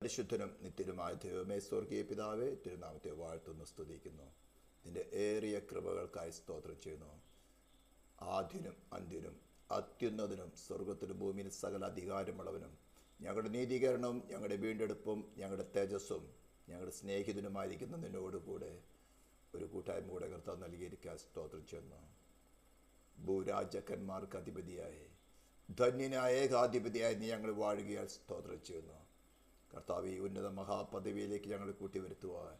പരിശുദ്ധനും നിത്യനുമായ ദൈവമേ, സ്വർഗീയ പിതാവേ, തിരുനാമത്തെ വാഴ്ത്തുന്നു, സ്തുതിക്കുന്നു. നിന്റെ ഏറിയ കൃപകൾക്കായി സ്തോത്രം ചെയ്യുന്നു. ആദ്യനും അന്ത്യനും അത്യുന്നതനും സ്വർഗത്തിലും ഭൂമിയിൽ സകല അധികാരമുള്ളവനും ഞങ്ങളുടെ നീതീകരണവും ഞങ്ങളുടെ വീണ്ടെടുപ്പും ഞങ്ങളുടെ തേജസ്സും ഞങ്ങളുടെ സ്നേഹിതനുമായിരിക്കുന്ന നിന്നോടുകൂടെ ഒരു കൂട്ടായ്മ കൂടെ കർത്താവ് നൽകിയിരിക്കാൻ സ്തോത്രം ചെയ്യുന്നു. ഭൂരാജക്കന്മാർക്ക് അധിപതിയായി ധന്യനായ ഏകാധിപതിയായി നീ ഞങ്ങൾ വാഴുകയാൽ സ്തോത്രം ചെയ്യുന്നു. കർത്താവ്, ഈ ഉന്നത മഹാപദവിയിലേക്ക് ഞങ്ങൾ കൂട്ടിവരുത്തുവാൻ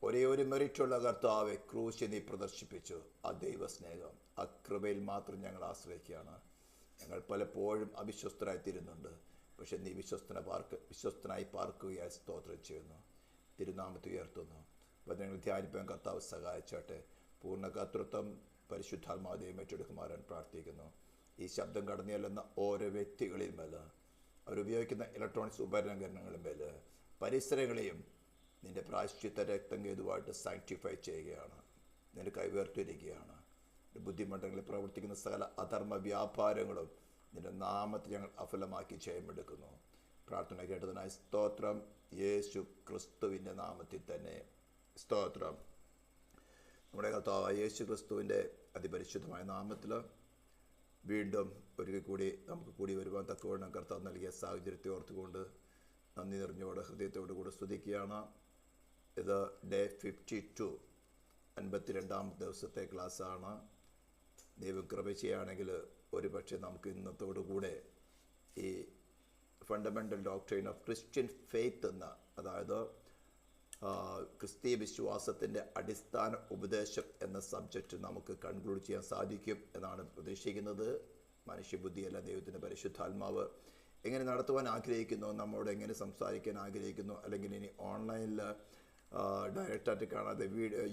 ഒരേ ഒരു മെറിറ്റുള്ള കർത്താവെ ക്രൂശ് നീ പ്രദർശിപ്പിച്ചു. ആ ദൈവസ്നേഹം, ആ കൃപയിൽ മാത്രം ഞങ്ങൾ ആശ്രയിക്കുകയാണ്. ഞങ്ങൾ പലപ്പോഴും അവിശ്വസ്തരായി തീരുന്നുണ്ട്. പക്ഷെ നീ വിശ്വസ്തനായി പാർക്കുകയായി സ്തോത്രം ചെയ്യുന്നു. തിരുനാമത്തെ ഉയർത്തുന്നു. അപ്പോൾ ഞങ്ങൾ ധ്യാനിപ്പാൻ കർത്താവ് സഹായിച്ചാട്ടെ. പൂർണ്ണ കർത്തൃത്വം പരിശുദ്ധാത്മാവിനെയും ഏറ്റെടുക്കുമാറാൻ പ്രാർത്ഥിക്കുന്നു. ഈ ശബ്ദം കടന്നു ചെല്ലുന്ന ഓരോ വ്യക്തികളിൽ മേൽ, അവരുപയോഗിക്കുന്ന ഇലക്ട്രോണിക്സ് ഉപകരണങ്ങളിൽ മേൽ, പരിസരങ്ങളെയും നിന്റെ പ്രായശ്ചിത്ത രക്തം ഹേതുവായിട്ട് സാങ്ക്ടിഫൈ ചെയ്യുകയാണ്. നിന്റെ കൈവേർത്തിരിക്കുകയാണ്. ബുദ്ധിമണ്ഡലങ്ങളിൽ പ്രവർത്തിക്കുന്ന സകല അധർമ്മ വ്യാപാരങ്ങളും നിന്റെ നാമത്തിൽ ഞങ്ങൾ അഫലമാക്കി ജയമെടുക്കുന്നു. പ്രാർത്ഥന കേട്ടതിനായി സ്തോത്രം. യേശു ക്രിസ്തുവിൻ്റെ നാമത്തിൽ തന്നെ സ്തോത്രം. നമ്മുടെ കർത്താവ് യേശു ക്രിസ്തുവിൻ്റെ അതിപരിശുദ്ധമായ നാമത്തിൽ വീണ്ടും ഒരിക്കൽ കൂടി നമുക്ക് കൂടി വരുവാൻ തക്കവണ്ണം കർത്താവ് നൽകിയ സാഹചര്യത്തെ ഓർത്തുകൊണ്ട് നന്ദി നിറഞ്ഞോടെ ഹൃദയത്തോടു കൂടെ സ്തുതിക്കുകയാണ്. ഇത് ഡേ 52, 52ാമത്തെ ദിവസത്തെ ക്ലാസ്സാണ്. ദൈവം കൃപ ചെയ്യുകയാണെങ്കിൽ ഒരു പക്ഷേ നമുക്ക് ഇന്നത്തോടു കൂടെ ഈ fundamental doctrine of Christian faith എന്ന, അതായത് ക്രിസ്തീയ വിശ്വാസത്തിൻ്റെ അടിസ്ഥാന ഉപദേശം എന്ന സബ്ജക്റ്റ് നമുക്ക് കൺക്ലൂഡ് ചെയ്യാൻ സാധിക്കും എന്നാണ് പ്രതീക്ഷിക്കുന്നത്. മനുഷ്യബുദ്ധിയല്ല, ദൈവത്തിൻ്റെ പരിശുദ്ധാത്മാവ് എങ്ങനെ നടത്തുവാൻ ആഗ്രഹിക്കുന്നു, നമ്മോട് എങ്ങനെ സംസാരിക്കാൻ ആഗ്രഹിക്കുന്നു, അല്ലെങ്കിൽ ഇനി ഓൺലൈനിൽ ഡയറക്റ്റായിട്ട് കാണാതെ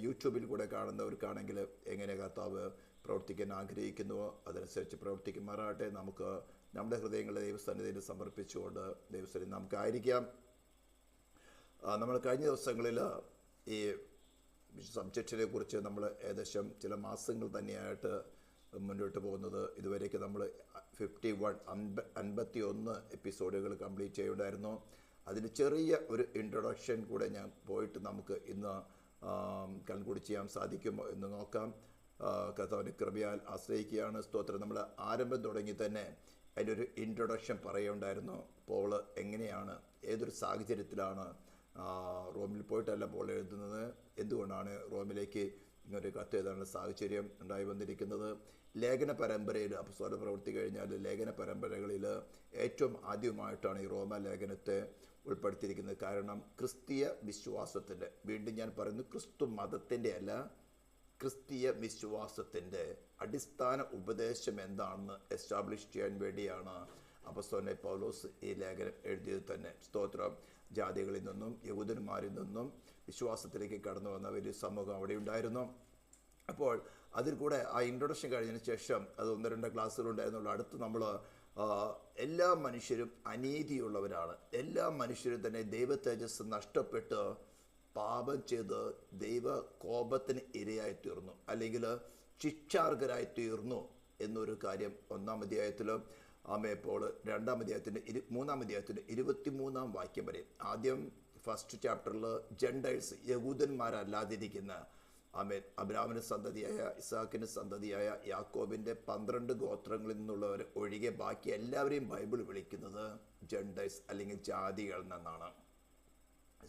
യൂട്യൂബിൽ കൂടെ കാണുന്നവർക്കാണെങ്കിൽ എങ്ങനെ കർത്താവ് പ്രവർത്തിക്കാൻ ആഗ്രഹിക്കുന്നുവോ അതനുസരിച്ച് പ്രവർത്തിക്കുമാറാട്ടെ. നമുക്ക് നമ്മുടെ ഹൃദയങ്ങളെ ദൈവസന്നിധിയിൽ സമർപ്പിച്ചുകൊണ്ട് ദൈവസന്നിധി നമുക്കായിരിക്കാം. നമ്മൾ കഴിഞ്ഞ ദിവസങ്ങളിൽ ഈ സബ്ജക്റ്റിനെ കുറിച്ച് നമ്മൾ ഏകദേശം ചില മാസങ്ങൾ തന്നെയായിട്ട് മുന്നോട്ട് പോകുന്നത്. ഇതുവരേക്ക് നമ്മൾ 51 എപ്പിസോഡുകൾ കംപ്ലീറ്റ് ചെയ്യുന്നുണ്ടായിരുന്നു. അതിന് ചെറിയ ഒരു ഇൻട്രൊഡക്ഷൻ കൂടെ ഞാൻ പോയിട്ട് നമുക്ക് ഇന്ന് കൺക്ലൂഡ് ചെയ്യാൻ സാധിക്കുമോ എന്ന് നോക്കാം. കർത്താവിൻ്റെ കൃപയാൽ ആശ്രയിക്കുകയാണ്. സ്തോത്രം. നമ്മൾ ആരംഭം തുടങ്ങി തന്നെ അതിൻ്റെ ഒരു ഇൻട്രൊഡക്ഷൻ പറയുണ്ടായിരുന്നു. പോൾ എങ്ങനെയാണ്, ഏതൊരു സാഹചര്യത്തിലാണ് റോമിൽ പോയിട്ടല്ല പോൾ എഴുതുന്നത്, എന്തുകൊണ്ടാണ് റോമിലേക്ക് ഇങ്ങനൊരു കത്ത് എഴുതാനുള്ള സാഹചര്യം ഉണ്ടായി വന്നിരിക്കുന്നത്. ലേഖന പരമ്പരയിൽ, അപ്പോസ്തല പ്രവൃത്തി കഴിഞ്ഞാൽ ലേഖന പരമ്പരകളിൽ ഏറ്റവും ആദ്യമായിട്ടാണ് ഈ റോമ ലേഖനത്തെ ഉൾപ്പെടുത്തിയിരിക്കുന്നത്. കാരണം ക്രിസ്തീയ വിശ്വാസത്തിൻ്റെ, വീണ്ടും ഞാൻ പറയുന്നു, ക്രിസ്തു മതത്തിൻ്റെ അല്ല, ക്രിസ്തീയ വിശ്വാസത്തിൻ്റെ അടിസ്ഥാന ഉപദേശം എന്താണെന്ന് എസ്റ്റാബ്ലിഷ് ചെയ്യാൻ വേണ്ടിയാണ് അപ്പോസ്തലനായ പൗലോസ് ഈ ലേഖനം എഴുതിയത് തന്നെ. സ്തോത്രം. ജാതികളിൽ നിന്നും യഹൂദന്മാരിൽ നിന്നും വിശ്വാസത്തിലേക്ക് കടന്നു വന്ന വലിയ സമൂഹം അവിടെ ഉണ്ടായിരുന്നു. അപ്പോൾ അതിൽ കൂടെ ആ ഇൻട്രൊഡക്ഷൻ കഴിഞ്ഞതിന് ശേഷം അത് 1-2 ക്ലാസ്സുകളുണ്ടായിരുന്നുള്ളൂ. അടുത്ത് നമ്മൾ എല്ലാ മനുഷ്യരും അനീതിയുള്ളവരാണ്, എല്ലാ മനുഷ്യരും തന്നെ ദൈവ തേജസ് നഷ്ടപ്പെട്ട് പാപം ചെയ്ത് ദൈവ കോപത്തിന് ഇരയായി തീർന്നു, അല്ലെങ്കിൽ ശിക്ഷാർഹരായി തീർന്നു എന്നൊരു കാര്യം 1-ാം അധ്യായത്തിലും ഇപ്പോൾ 2-ാം അധ്യായത്തിൻ്റെ 3-ാം അധ്യായത്തിൻ്റെ 23-ാം വാക്യം വരെ. ആദ്യം ഫസ്റ്റ് ചാപ്റ്ററിൽ ജെൻഡൈൽസ്, യഹൂദന്മാരല്ലാതിരിക്കുന്ന അബ്രാഹാമിൻ്റെ സന്തതിയായ ഇസാക്കിൻ്റെ സന്തതിയായ യാക്കോബിൻ്റെ 12 ഗോത്രങ്ങളിൽ നിന്നുള്ളവർ ഒഴികെ ബാക്കി എല്ലാവരെയും ബൈബിൾ വിളിക്കുന്നത് ജെൻഡൈൽസ് അല്ലെങ്കിൽ ജാതികൾ എന്നാണ്.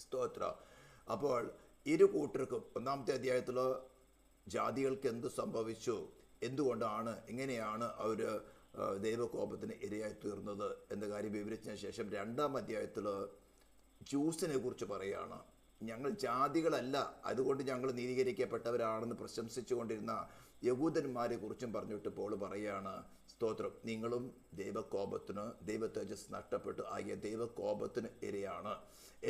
സ്തോത്ര. അപ്പോൾ ഇരു കൂട്ടർക്കും 1-ാമത്തെ അധ്യായത്തിൽ ജാതികൾക്ക് എന്ത് സംഭവിച്ചു, എന്തുകൊണ്ടാണ്, എങ്ങനെയാണ് അവർ ദൈവകോപത്തിന് ഇരയായി തീർന്നത് എന്ന കാര്യം വിവരിച്ചതിന് ശേഷം 2-ാം അധ്യായത്തിൽ ജ്യൂസിനെ കുറിച്ച് പറയുകയാണ്. ഞങ്ങൾ ജാതികളല്ല, അതുകൊണ്ട് ഞങ്ങൾ നീതീകരിക്കപ്പെട്ടവരാണെന്ന് പ്രശംസിച്ചുകൊണ്ടിരുന്ന യഹൂദന്മാരെ കുറിച്ചും പറഞ്ഞിട്ട് പോൾ പറയുകയാണ്. സ്തോത്രം. നിങ്ങളും ദൈവകോപത്തിന്, ദൈവ തേജസ് നഷ്ടപ്പെട്ട് ആകിയ ദൈവകോപത്തിന് ഇരയാണ്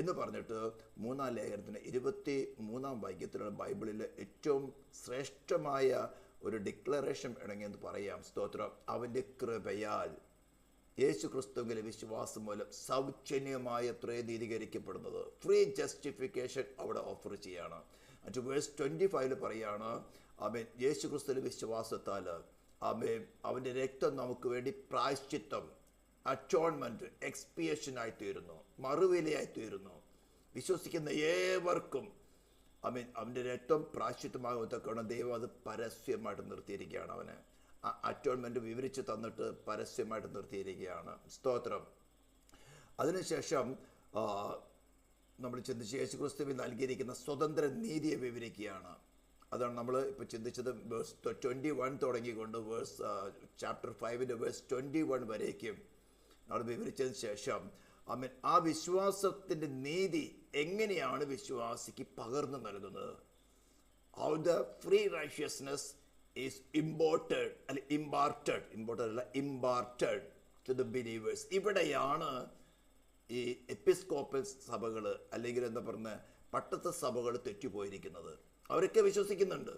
എന്ന് പറഞ്ഞിട്ട് 3-ാം ലേഖനത്തിന് 23-ാം വാക്യത്തിലുള്ള ബൈബിളിലെ ഏറ്റവും ശ്രേഷ്ഠമായ ഒരു ഡിക്ലറേഷൻ വേണമെന്ന് പറയാം. സ്തോത്രം. അവൻ്റെ കൃപയാൽ യേശു ക്രിസ്തുവിലെ വിശ്വാസം മൂലം സൗജന്യമായ നീതീകരിക്കപ്പെടുന്നത്, ഫ്രീ ജസ്റ്റിഫിക്കേഷൻ അവിടെ ഓഫർ ചെയ്യാണ്. മറ്റു വേഴ്സ് 25 പറയാണ്, അവൻ യേശു ക്രിസ്തുവിലെ വിശ്വാസത്താൽ അവൻ്റെ രക്തം നമുക്ക് വേണ്ടി പ്രായശ്ചിത്തം, അറ്റോൺമെൻറ്റ്, എക്സ്പിയേഷനായി തീരുന്നു. മറുവിലയായി തീരുന്നു. വിശ്വസിക്കുന്ന ഏവർക്കും അവൻ്റെ രക്തം പ്രായശ്ചിത്തമാകത്തക്കണം ദൈവം അത് പരസ്യമായിട്ട് നിർത്തിയിരിക്കുകയാണ്. അവന് ആ അറ്റോൺമെൻറ്റ് വിവരിച്ച് തന്നിട്ട് പരസ്യമായിട്ട് നിർത്തിയിരിക്കുകയാണ്. സ്തോത്രം. അതിനുശേഷം നമ്മൾ ചിന്തിച്ച് യേശുക്രിസ്തുവിൽ നൽകിയിരിക്കുന്ന സ്വതന്ത്ര നീതിയെ വിവരിക്കുകയാണ്. അതാണ് നമ്മൾ ഇപ്പോൾ ചിന്തിച്ചത്. വേഴ്സ് 21 തുടങ്ങിക്കൊണ്ട് ചാപ്റ്റർ 5 വേഴ്സ് 21 വരേക്കും നമ്മൾ വിവരിച്ചതിന് ശേഷം ആ വിശ്വാസത്തിൻ്റെ നീതി എങ്ങനെയാണ് വിശ്വാസിക്ക് പകർന്നു നൽകുന്നത്. How the free righteousness is imparted to the believers. ഇവിടെയാണ് ഈ എപ്പിസ്കോപ്പൽ സഭകൾ അല്ലെങ്കിൽ എന്താ പറഞ്ഞ പട്ടത്ത സഭകൾ തെറ്റിപ്പോയിരിക്കുന്നത്. അവരൊക്കെ വിശ്വസിക്കുന്നുണ്ട്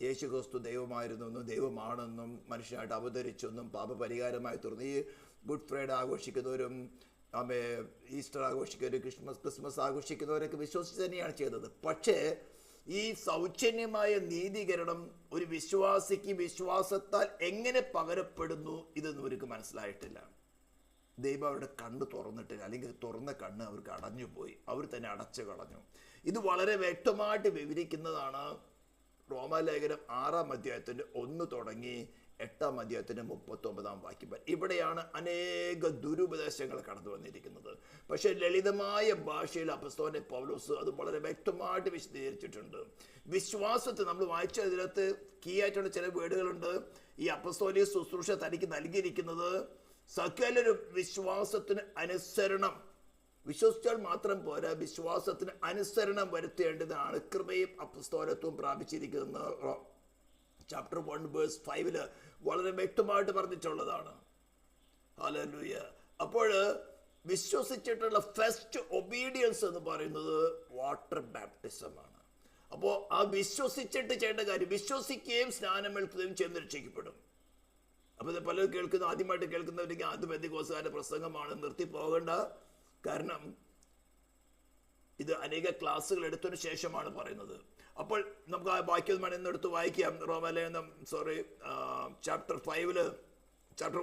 യേശു ക്രിസ്തു ദൈവമായിരുന്നെന്നും ദൈവമാണെന്നും മനുഷ്യനായിട്ട് അവതരിച്ചെന്നും പാപപരിഹാരമായി തീർന്നു. ഈ ഗുഡ് ഫ്രൈഡേ ആഘോഷിക്കുന്നവരും ഈസ്റ്റർ ആഘോഷിക്കുന്നവരും ക്രിസ്മസ് ആഘോഷിക്കുന്നവരൊക്കെ വിശ്വസിച്ച് തന്നെയാണ് ചെയ്തത്. പക്ഷേ ഈ സൗജന്യമായ നീതീകരണം ഒരു വിശ്വാസിക്ക് വിശ്വാസത്താൽ എങ്ങനെ പകരപ്പെടുന്നു ഇതൊന്നും അവർക്ക് മനസ്സിലായിട്ടില്ല. ദൈവം അവരുടെ കണ്ണ് തുറന്നിട്ടില്ല, അല്ലെങ്കിൽ തുറന്ന കണ്ണ് അവർക്ക് അടഞ്ഞുപോയി, അവർ തന്നെ അടച്ചു കളഞ്ഞു. ഇത് വളരെ വ്യക്തമായിട്ട് വിവരിക്കുന്നതാണ് റോമാലേഖനം 6-ാം അധ്യായത്തിൻ്റെ 1 തുടങ്ങി 8-ാം അധ്യായത്തിൻ്റെ 39-ാം വാക്യം. ഇവിടെയാണ് അനേക ദുരുപദേശങ്ങൾ കടന്നു വന്നിരിക്കുന്നത്. പക്ഷേ ലളിതമായ ഭാഷയിൽ അപ്പോസ്തലൻ പൗലോസ് അത് വളരെ വ്യക്തമായിട്ട് വിശദീകരിച്ചിട്ടുണ്ട്. വിശ്വാസത്തെ നമ്മൾ വായിച്ച ഇതിനകത്ത് കീ ആയിട്ടുള്ള ചില വേർഡുകളുണ്ട്. ഈ അപ്പോസ്തോലിക ശുശ്രൂഷ തനിക്ക് നൽകിയിരിക്കുന്നത് സകലരും വിശ്വാസത്തിന് അനുസരണം, വിശ്വസിച്ചാൽ മാത്രം പോരാ, വിശ്വാസത്തിന് അനുസരണം വരുത്തേണ്ടതാണ് കൃപയും അപ്പസ്തോലത്വവും പ്രാപിച്ചിരിക്കുന്നത്. ചാപ്റ്റർ 1 വേഴ്സ് 5 വളരെ വ്യക്തമായിട്ട് പറഞ്ഞിട്ടുള്ളതാണ്. ഹല്ലേലൂയ. അപ്പോൾ വിശ്വസിച്ചിട്ടുള്ള ഫസ്റ്റ് ഒബീഡിയൻസ് എന്ന് പറയുന്നത് വാട്ടർ ബാപ്റ്റിസമാണ്. അപ്പോൾ ആ വിശ്വസിച്ചിട്ട് ചെയ്യേണ്ട കാര്യം, വിശ്വസിക്കുകയും സ്നാനമേൽക്കുകയും ചെയ്ത് രക്ഷിക്കപ്പെടും. അപ്പോൾ ഇത് പലരും കേൾക്കുന്ന, ആദ്യമായിട്ട് കേൾക്കുന്നവർക്ക് ആദ്യ പെന്തക്കോസ്തുകാരുടെ പ്രസംഗമാണ്, നിർത്തി പോകേണ്ട. കാരണം ഇത് അനേക ക്ലാസ്സുകൾ എടുത്തതിന് ശേഷമാണ് പറയുന്നത്. അപ്പോൾ നമുക്ക് ആ വാക്യം എടുത്ത് വായിക്കാം. റോമാലേഖനം ചാപ്റ്റർ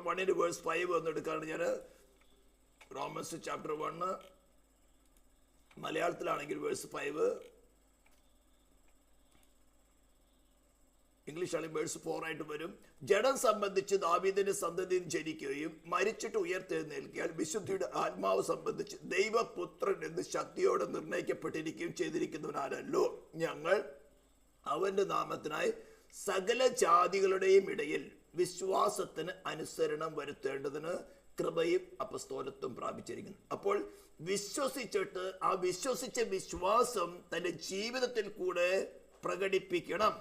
1 വേഴ്സ് 5 ഒന്ന് എടുക്കാറുണ്ട് ഞാൻ. റോമൻസ് ചാപ്റ്റർ 1 മലയാളത്തിലാണെങ്കിൽ വേഴ്സ് 5, ഇംഗ്ലീഷാണെങ്കിൽ വേഴ്സ് 4 ആയിട്ട് വരും. ജഡം സംബന്ധിച്ച് ദാവീദിന്റെ സന്തതിയിൽ ജനിക്കുകയും മരിച്ചിട്ട് ഉയർത്തെഴുന്നേൽക്കാൻ വിശുദ്ധിയുടെ ആത്മാവ് സംബന്ധിച്ച് ദൈവപുത്രൻ എന്ന് ശക്തിയോടെ നിർണയിക്കപ്പെട്ടിരിക്കുകയും ചെയ്തിരിക്കുന്നവനാണല്ലോ ഞങ്ങൾ അവന്റെ നാമത്തിനായി സകല ജാതികളുടെയും ഇടയിൽ വിശ്വാസത്തിന് അനുസരണം വരുത്തേണ്ടതിന് കൃപയും അപ്പസ്തോലത്വം പ്രാപിച്ചിരിക്കുന്നു. അപ്പോൾ വിശ്വസിച്ചിട്ട് ആ വിശ്വസിച്ച വിശ്വാസം തന്റെ ജീവിതത്തിൽ കൂടെ പ്രകടിപ്പിക്കണം,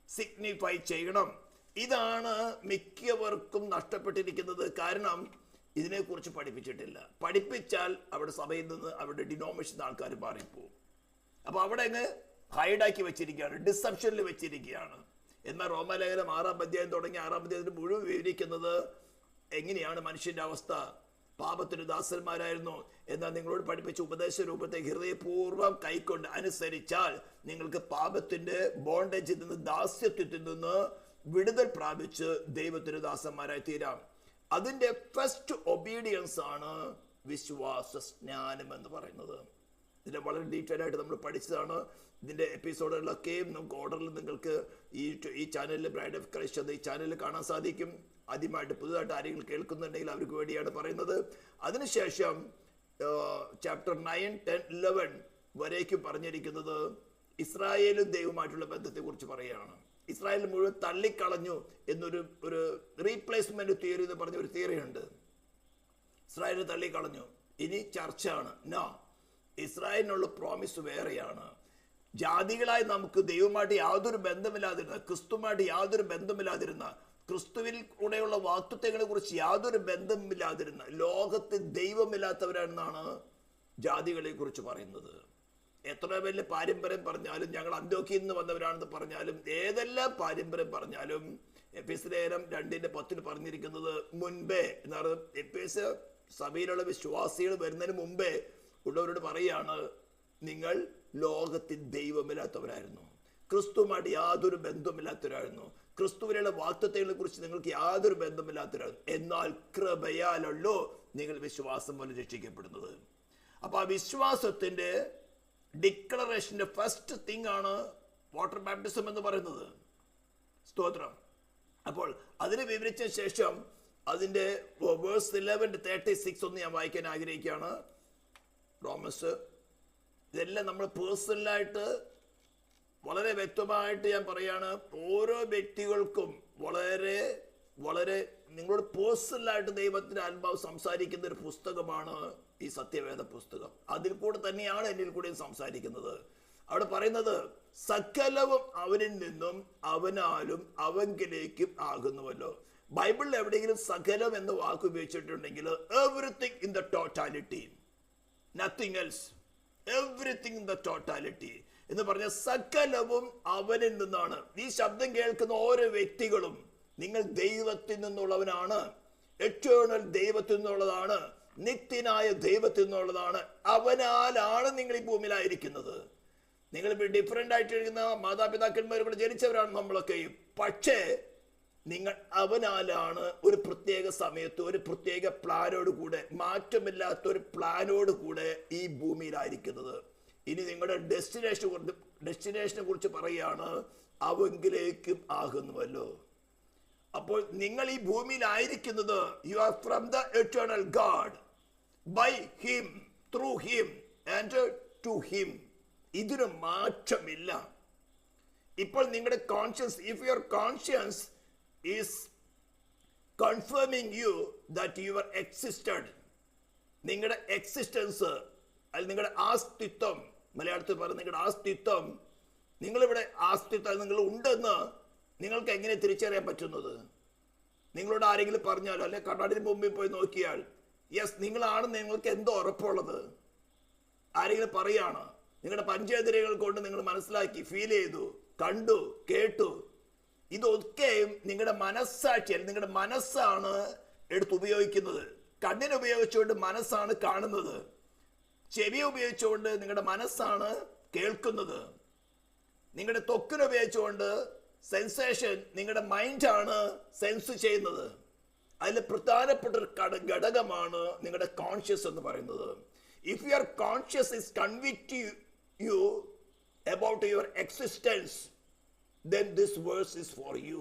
സിഗ്നിഫൈ ചെയ്യണം. ഇതാണ് മിക്കവർക്കും നഷ്ടപ്പെട്ടിരിക്കുന്നത്. കാരണം ഇതിനെക്കുറിച്ച് പഠിപ്പിച്ചിട്ടില്ല. പഠിപ്പിച്ചാൽ അവിടെ സഭയിൽ നിന്ന് അവരുടെ ഡിനോമിനേഷൻ ആൾക്കാർ മാറിപ്പോവും. അപ്പോൾ അവിടെ അങ്ങ് ഹൈഡാക്കി വെച്ചിരിക്കുകയാണ്, ഡിസപ്ഷനിൽ വെച്ചിരിക്കുകയാണ്. എന്നാൽ റോമാലേഖനം 6-ാം അധ്യായം തുടങ്ങി 6-ാം അധ്യായത്തിന് മുഴുവൻ വിവരിക്കുന്നത് എങ്ങനെയാണ് മനുഷ്യന്റെ അവസ്ഥ. പാപത്തിന് ദാസന്മാരായിരുന്നു, എന്നാൽ നിങ്ങളോട് പഠിപ്പിച്ച ഉപദേശ രൂപത്തെ ഹൃദയപൂർവ്വം കൈക്കൊണ്ട് അനുസരിച്ചാൽ നിങ്ങൾക്ക് പാപത്തിന്റെ ബോണ്ടേജിൽ നിന്ന്, ദാസ്യത്വത്തിൽ നിന്ന് വിടുതൽ പ്രാപിച്ച് ദൈവത്തിന് ദാസന്മാരായി തീരാം. അതിന്റെ ഫസ്റ്റ് ഒബീഡിയൻസ് ആണ് വിശ്വാസ സ്നാനം എന്ന് പറയുന്നത്. ഇതിന്റെ വളരെ ഡീറ്റെയിൽ ആയിട്ട് നമ്മൾ പഠിച്ചതാണ്. ഇതിന്റെ എപ്പിസോഡുകളിലൊക്കെയും നമുക്ക് ഓർഡറിൽ നിങ്ങൾക്ക് ഈ ചാനലിൽ ബ്രൈഡ് ഓഫ് ക്രൈസ്റ്റ് എന്ന ഈ ചാനലിൽ കാണാൻ സാധിക്കും. ആദ്യമായിട്ട് പുതുതായിട്ട് ആരെങ്കിലും കേൾക്കുന്നുണ്ടെങ്കിൽ അവർക്ക് വേണ്ടിയാണ് പറയുന്നത്. അതിനുശേഷം ചാപ്റ്റർ 9, 10, 11 വരേക്കും പറഞ്ഞിരിക്കുന്നത് ഇസ്രായേലും ദൈവമായിട്ടുള്ള ബന്ധത്തെക്കുറിച്ച് പറയുകയാണ്. ഇസ്രായേൽ മുഴുവൻ തള്ളിക്കളഞ്ഞു എന്നൊരു റീപ്ലേസ്മെന്റ് തിയറി എന്ന് പറഞ്ഞ ഒരു തിയറി ഉണ്ട്. ഇസ്രായേലിനെ തള്ളിക്കളഞ്ഞു, ഇനി ചർച്ചയാണ്. ഇസ്രായേലിനുള്ള പ്രോമിസ് വേറെയാണ്. ജാതികളായി നമുക്ക് ദൈവമായിട്ട് യാതൊരു ബന്ധമില്ലാതിരുന്ന, ക്രിസ്തുമായിട്ട് യാതൊരു ബന്ധമില്ലാതിരുന്ന, ക്രിസ്തുവിൽ കൂടെയുള്ള വാഗ്ദത്തങ്ങളെ കുറിച്ച് യാതൊരു ബന്ധമില്ലാതിരുന്ന, ലോകത്തിൽ ദൈവമില്ലാത്തവരാണെന്നാണ് ജാതികളെ കുറിച്ച് പറയുന്നത്. എത്ര വലിയ പാരമ്പര്യം പറഞ്ഞാലും, ഞങ്ങൾ അന്ത്യോക്യയിൽ നിന്ന് വന്നവരാണെന്ന് പറഞ്ഞാലും, ഏതെല്ലാം പാരമ്പര്യം പറഞ്ഞാലും, എഫെസ്യർ 2:10 പറഞ്ഞിരിക്കുന്നത് മുൻപേ എന്നാണ്. എഫെസ്യ സഭയിലുള്ള വിശ്വാസികൾ വരുന്നതിന് മുമ്പേ ഉള്ളവരോട് പറയാണ്, നിങ്ങൾ ലോകത്തിൽ ദൈവമില്ലാത്തവരായിരുന്നു, ക്രിസ്തുമായിട്ട് യാതൊരു ബന്ധമില്ലാത്തവരായിരുന്നു, ക്രിസ്തുവിനുള്ള വാഗ്ദത്തങ്ങളെ കുറിച്ച് നിങ്ങൾക്ക് യാതൊരു ബന്ധമില്ലാത്തവരായിരുന്നു. എന്നാൽ കൃപയാലല്ലോ നിങ്ങൾ വിശ്വാസം മൂലം രക്ഷിക്കപ്പെടുന്നത്. അപ്പോൾ ആ വിശ്വാസത്തിൻ്റെ ഡിക്ലറേഷൻ്റെ ഫസ്റ്റ് തിങ് ആണ് വാട്ടർ ബാപ്റ്റിസം എന്ന് പറയുന്നത്. സ്തോത്രം. അപ്പോൾ അതിനെ വിവരിച്ച ശേഷം അതിൻ്റെ വേഴ്സ് 11-36 ഒന്ന് ഞാൻ വായിക്കാൻ ആഗ്രഹിക്കുകയാണ്. റോമൻസ് ഇതെല്ലാം നമ്മൾ പേഴ്സണലായിട്ട് വളരെ വ്യക്തമായിട്ട് ഞാൻ പറയാണ്, ഓരോ വ്യക്തികൾക്കും വളരെ വളരെ നിങ്ങളോട് പേഴ്സണലായിട്ട് ദൈവത്തിൻ്റെ ആത്മാവ് സംസാരിക്കുന്ന ഒരു പുസ്തകമാണ് ഈ സത്യവേദ പുസ്തകം. അതിൽ കൂടെ തന്നെയാണ് എന്നിൽ കൂടെ സംസാരിക്കുന്നത്. അവിടെ പറയുന്നത് സകലവും അവനിൽ നിന്നും അവനാലും അവങ്കിലേക്കും ആകുന്നുവല്ലോ. ബൈബിളിൽ എവിടെയെങ്കിലും സകലം എന്ന വാക്ക് ഉപയോഗിച്ചിട്ടുണ്ടെങ്കിൽ everything in the totality, nothing else, everything in the totality എന്ന് പറഞ്ഞ സകലവും അവനിൽ നിന്നാണ്. ഈ ശബ്ദം കേൾക്കുന്ന ഓരോ വ്യക്തികളും നിങ്ങൾ ദൈവത്തിൽ നിന്നുള്ളവനാണ്, എറ്റേണൽ ദൈവത്തിൽ നിന്നുള്ളതാണ്, നിത്യനായ ദൈവത്തിൽ നിന്നുള്ളതാണ്. അവനാലാണ് നിങ്ങൾ ഈ ഭൂമിയിലായിരിക്കുന്നത്. നിങ്ങൾ ഡിഫറെൻ്റ് ആയിട്ടിരിക്കുന്ന മാതാപിതാക്കന്മാർ കൂടെ ജനിച്ചവരാണ് നമ്മളൊക്കെയും. പക്ഷേ നിങ്ങൾ അവനാലാണ് ഒരു പ്രത്യേക സമയത്ത് ഒരു പ്രത്യേക പ്ലാനോട് കൂടെ, മാറ്റമില്ലാത്ത ഒരു പ്ലാനോട് കൂടെ ഈ ഭൂമിയിലായിരിക്കുന്നത്. ഇനി നിങ്ങളുടെ ഡെസ്റ്റിനേഷനെ കുറിച്ച് പറയുകയാണ്, അവങ്കിലേക്കും ആകുന്നുവല്ലോ. അപ്പോൾ നിങ്ങൾ ഈ ഭൂമിയിലായിരിക്കുന്നത് you are from the eternal God, by him, through him and to him. ഇതിന് മാറ്റമില്ല. ഇപ്പോൾ നിങ്ങളുടെ കോൺഷ്യൻസ്, if your conscience is confirming you that you are existed, നിങ്ങളുടെ എക്സിസ്റ്റൻസ് അല്ലെങ്കിൽ നിങ്ങളുടെ ആസ്തിത്വം, മലയാളത്തിൽ പറഞ്ഞ നിങ്ങളുടെ ആസ്തിത്വം, നിങ്ങളിവിടെ ആസ്തിത്വം നിങ്ങൾ ഉണ്ടെന്ന് നിങ്ങൾക്ക് എങ്ങനെ തിരിച്ചറിയാൻ പറ്റുന്നത്? നിങ്ങളോട് ആരെങ്കിലും പറഞ്ഞാലോ അല്ലെ കണ്ണാടിന് മുമ്പിൽ പോയി നോക്കിയാൽ യെസ് നിങ്ങളാണെന്ന് നിങ്ങൾക്ക് എന്തോ ഉറപ്പുള്ളത്? ആരെങ്കിലും പറയാണ്, നിങ്ങളുടെ പഞ്ചേന്ദ്രിയങ്ങൾ കൊണ്ട് നിങ്ങൾ മനസ്സിലാക്കി, ഫീൽ ചെയ്തു, കണ്ടു, കേട്ടു. ഇതൊക്കെയും നിങ്ങളുടെ മനസ്സാക്ഷിയല്ല, നിങ്ങളുടെ മനസ്സാണ് എടുത്ത് ഉപയോഗിക്കുന്നത്. കണ്ണിനെ ഉപയോഗിച്ചുകൊണ്ട് മനസ്സാണ് കാണുന്നത്, ചെവി ഉപയോഗിച്ചുകൊണ്ട് നിങ്ങളുടെ മനസ്സാണ് കേൾക്കുന്നത്, നിങ്ങളുടെ ത്വക്കിനെ ഉപയോഗിച്ചുകൊണ്ട് സെൻസേഷൻ നിങ്ങളുടെ മൈൻഡാണ് സെൻസ് ചെയ്യുന്നത്. അതിൽ പ്രധാനപ്പെട്ട ഒരു ഘടകമാണ് നിങ്ങളുടെ കോൺഷ്യസ് എന്ന് പറയുന്നത്. If your conscious is convict you about your existence, then this verse is for you.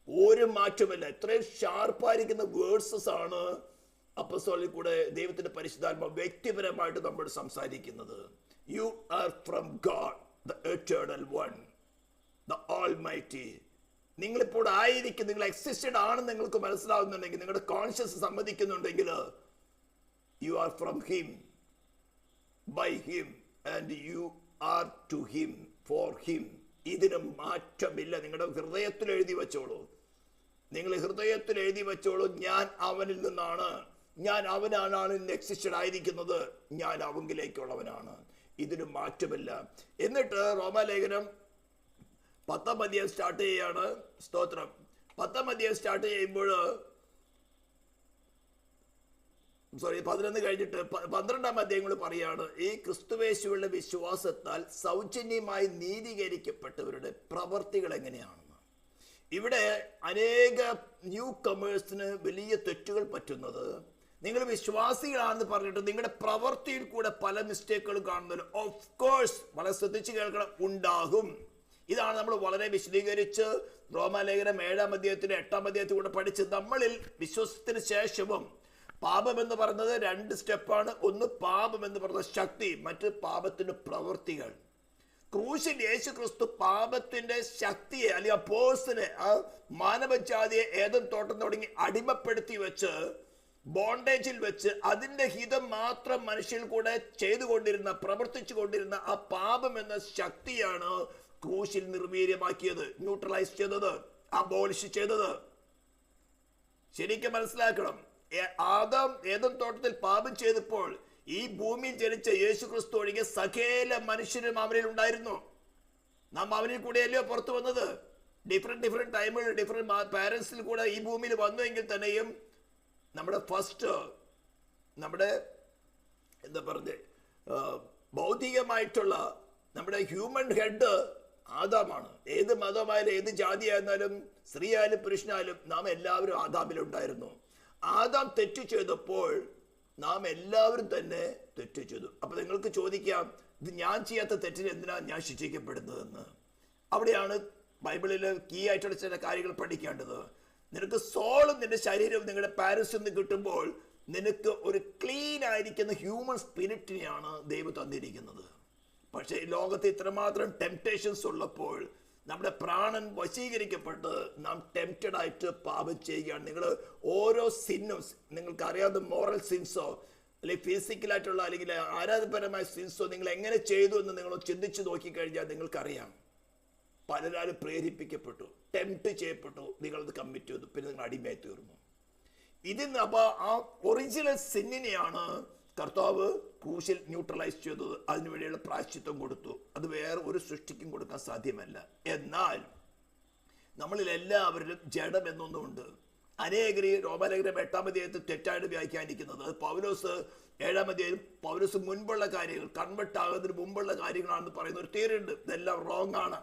ഒരു മാറ്റമില്ല. ഇത്രയും ഷാർപ്പായിരിക്കുന്ന വേഴ്സസ് ആണ് അപ്പോസ്തലനിൽ കൂടെ ദൈവത്തിന്റെ പരിശുദ്ധാത്മാവ് വ്യക്തിപരമായിട്ട് നമ്മോട് സംസാരിക്കുന്നത്. You are from God, the eternal one, the almighty. നിങ്ങളിപ്പോൾ ആയിരിക്കും, നിങ്ങൾ എക്സിസ്റ്റഡ് ആണെന്ന് നിങ്ങൾക്ക് മനസ്സിലാവുന്നുണ്ടെങ്കിൽ, നിങ്ങളുടെ കോൺഷ്യസ് സമ്മതിക്കുന്നുണ്ടെങ്കിൽ, you are from him, by him and you are to him, for him. ഇതിന് മാറ്റമില്ല. നിങ്ങളുടെ ഹൃദയത്തിൽ എഴുതി വെച്ചോളൂ. നിങ്ങൾ ഹൃദയത്തിൽ എഴുതി വെച്ചോളൂ, ഞാൻ അവനിൽ നിന്നാണ്, ഞാൻ അവനാണ് എക്സിസ്റ്റഡ് ആയിരിക്കുന്നത്, ഞാൻ അവങ്കിലേക്കുള്ളവനാണ്. ഇതിന് മാറ്റമില്ല. എന്നിട്ട് റോമാലേഖനം 10-ാം അധ്യായം സ്റ്റാർട്ട് ചെയ്യാണ്. സ്തോത്രം. 10-ാം അധ്യായം സ്റ്റാർട്ട് ചെയ്യുമ്പോൾ 11 കഴിഞ്ഞിട്ട് 12-ാം അധ്യായം കൂടെ പറയാണ്, ഈ ക്രിസ്തുവേശുവിലുള്ള വിശ്വാസത്താൽ സൗജന്യമായി നീതീകരിക്കപ്പെട്ടവരുടെ പ്രവർത്തികൾ എങ്ങനെയാണെന്ന്. ഇവിടെ അനേക ന്യൂ കമേഴ്സിന് വലിയ തെറ്റുകൾ പറ്റുന്നത്, നിങ്ങൾ വിശ്വാസികളാണെന്ന് പറഞ്ഞിട്ട് നിങ്ങളുടെ പ്രവൃത്തിയിൽ കൂടെ പല മിസ്റ്റേക്കുകളും കാണുന്നതിൽ ഓഫ് കോഴ്സ് വളരെ ശ്രദ്ധിച്ച് കേൾക്കണം, ഉണ്ടാകും. ഇതാണ് നമ്മൾ വളരെ വിശദീകരിച്ച് റോമാലേഖനം 7-ാം അധ്യായത്തിന്റെ 8-ാം അധ്യായത്തിൽ കൂടെ പഠിച്ച്, നമ്മളിൽ വിശ്വാസത്തിന് ശേഷവും പാപം എന്ന് പറയുന്നത് 2 സ്റ്റെപ്പാണ്. ഒന്ന് പാപം എന്ന് പറയുന്ന ശക്തി, മറ്റ് പാപത്തിന്റെ പ്രവൃത്തികൾ. ക്രൂശിൽ യേശു ക്രിസ്തു പാപത്തിന്റെ ശക്തിയെ അല്ലെങ്കിൽ ആ പോഴ്സിനെ, ആ മാനവജാതിയെ ഏദൻ തോട്ടം തുടങ്ങി അടിമപ്പെടുത്തി വെച്ച്, ബോണ്ടേജിൽ വെച്ച്, അതിന്റെ ഹിതം മാത്രം മനുഷ്യൽ കൂടെ ചെയ്തുകൊണ്ടിരുന്ന, പ്രവർത്തിച്ചു കൊണ്ടിരുന്ന ആ പാപം എന്ന ശക്തിയാണ് ക്രൂശിൽ നിർവീര്യമാക്കിയത്, ന്യൂട്രലൈസ് ചെയ്തത്, അബോളിഷ് ചെയ്തത്. ശരിക്കും മനസ്സിലാക്കണം. ആദാം ഏദൻ തോട്ടത്തിൽ പാപം ചെയ്തപ്പോൾ ഈ ഭൂമിയിൽ ജനിച്ച യേശു ക്രിസ്തു ഒഴികെ സകല മനുഷ്യരും അവനിൽ ഉണ്ടായിരുന്നു. നാം അവനിൽ കൂടെയല്ലോ പുറത്തു വന്നത്. ഡിഫറെന്റ് ടൈമുകളിൽ ഡിഫറെന്റ് പാരൻസിൽ കൂടെ ഈ ഭൂമിയിൽ വന്നുവെങ്കിൽ തന്നെയും നമ്മുടെ ഫസ്റ്റ്, നമ്മുടെ എന്താ പറഞ്ഞ ഭൗതികമായിട്ടുള്ള നമ്മുടെ ഹ്യൂമൻ ഹെഡ് ആദാമാണ്. ഏത് മതമായാലും ഏത് ജാതിയായിരുന്നാലും സ്ത്രീ ആയാലും പുരുഷനായാലും നാം എല്ലാവരും ആദാമിലുണ്ടായിരുന്നു. ആദാം തെറ്റ് ചെയ്തപ്പോൾ നാം എല്ലാവരും തന്നെ തെറ്റ് ചെയ്തു. അപ്പൊ നിങ്ങൾക്ക് ചോദിക്കാം, ഇത് ഞാൻ ചെയ്യാത്ത തെറ്റിന് എന്തിനാ ഞാൻ ശിക്ഷിക്കപ്പെടുന്നതെന്ന്. അവിടെയാണ് ബൈബിളിൽ കീ ആയിട്ടുള്ള ചില കാര്യങ്ങൾ പഠിക്കേണ്ടത്. നിനക്ക് സോളും നിന്റെ ശരീരവും നിങ്ങളുടെ പാരൻസിൽ നിന്ന് കിട്ടുമ്പോൾ നിനക്ക് ഒരു ക്ലീൻ ആയിരിക്കുന്ന ഹ്യൂമൻ സ്പിരിറ്റിനെയാണ് ദൈവം തന്നിരിക്കുന്നത്. പക്ഷേ ഈ ലോകത്ത് ഇത്രമാത്രം ടെംപ്റ്റേഷൻസ് ഉള്ളപ്പോൾ നമ്മുടെ പ്രാണൻ വശീകരിക്കപ്പെട്ട് നാം ടെംപ്റ്റഡ് ആയിട്ട് പാപം ചെയ്യുകയാണ്. നിങ്ങൾ ഓരോ സിന്നും നിങ്ങൾക്ക് അറിയാവുന്ന മോറൽ സിൻസോ അല്ലെങ്കിൽ ഫിസിക്കലായിട്ടുള്ള അല്ലെങ്കിൽ ആരാധപരമായ സിൻസോ നിങ്ങൾ എങ്ങനെ ചെയ്തു എന്ന് നിങ്ങൾ ചിന്തിച്ച് നോക്കിക്കഴിഞ്ഞാൽ നിങ്ങൾക്കറിയാം. പലരാലും പ്രേരിപ്പിക്കപ്പെട്ടു, ടെംപ്റ്റ് ചെയ്യപ്പെട്ടു, നിങ്ങളത് കമ്മിറ്റ് ചെയ്തു, പിന്നെ നിങ്ങൾ അടിമയായി തീർന്നു. ഇതിന്ന് അപ്പോൾ ആ ഒറിജിനൽ സിന്നിനെയാണ് കർത്താവ് ക്രൂശിൽ ന്യൂട്രലൈസ് ചെയ്തത്. അതിനുവേണ്ടിയുള്ള പ്രായശ്ചിത്വം കൊടുത്തു. അത് വേറെ ഒരു സൃഷ്ടിക്കും കൊടുക്കാൻ സാധ്യമല്ല. എന്നാൽ നമ്മളിൽ എല്ലാവരിലും ജഡം എന്നൊന്നുമുണ്ട്. അനേകർ റോമാലേഖനം 8-ാം അധ്യായത്തിൽ തെറ്റായിട്ട് വ്യാഖ്യാനിക്കുന്നത് പൗലോസ് 7-ാം അധ്യായം പൗലോസ് മുൻപുള്ള കാര്യങ്ങൾ കൺവെർട്ട് ആകുന്നതിന് മുമ്പുള്ള കാര്യങ്ങളാണെന്ന് പറയുന്ന ഒരു തിയറി ഉണ്ട്. ഇതെല്ലാം റോങ് ആണ്.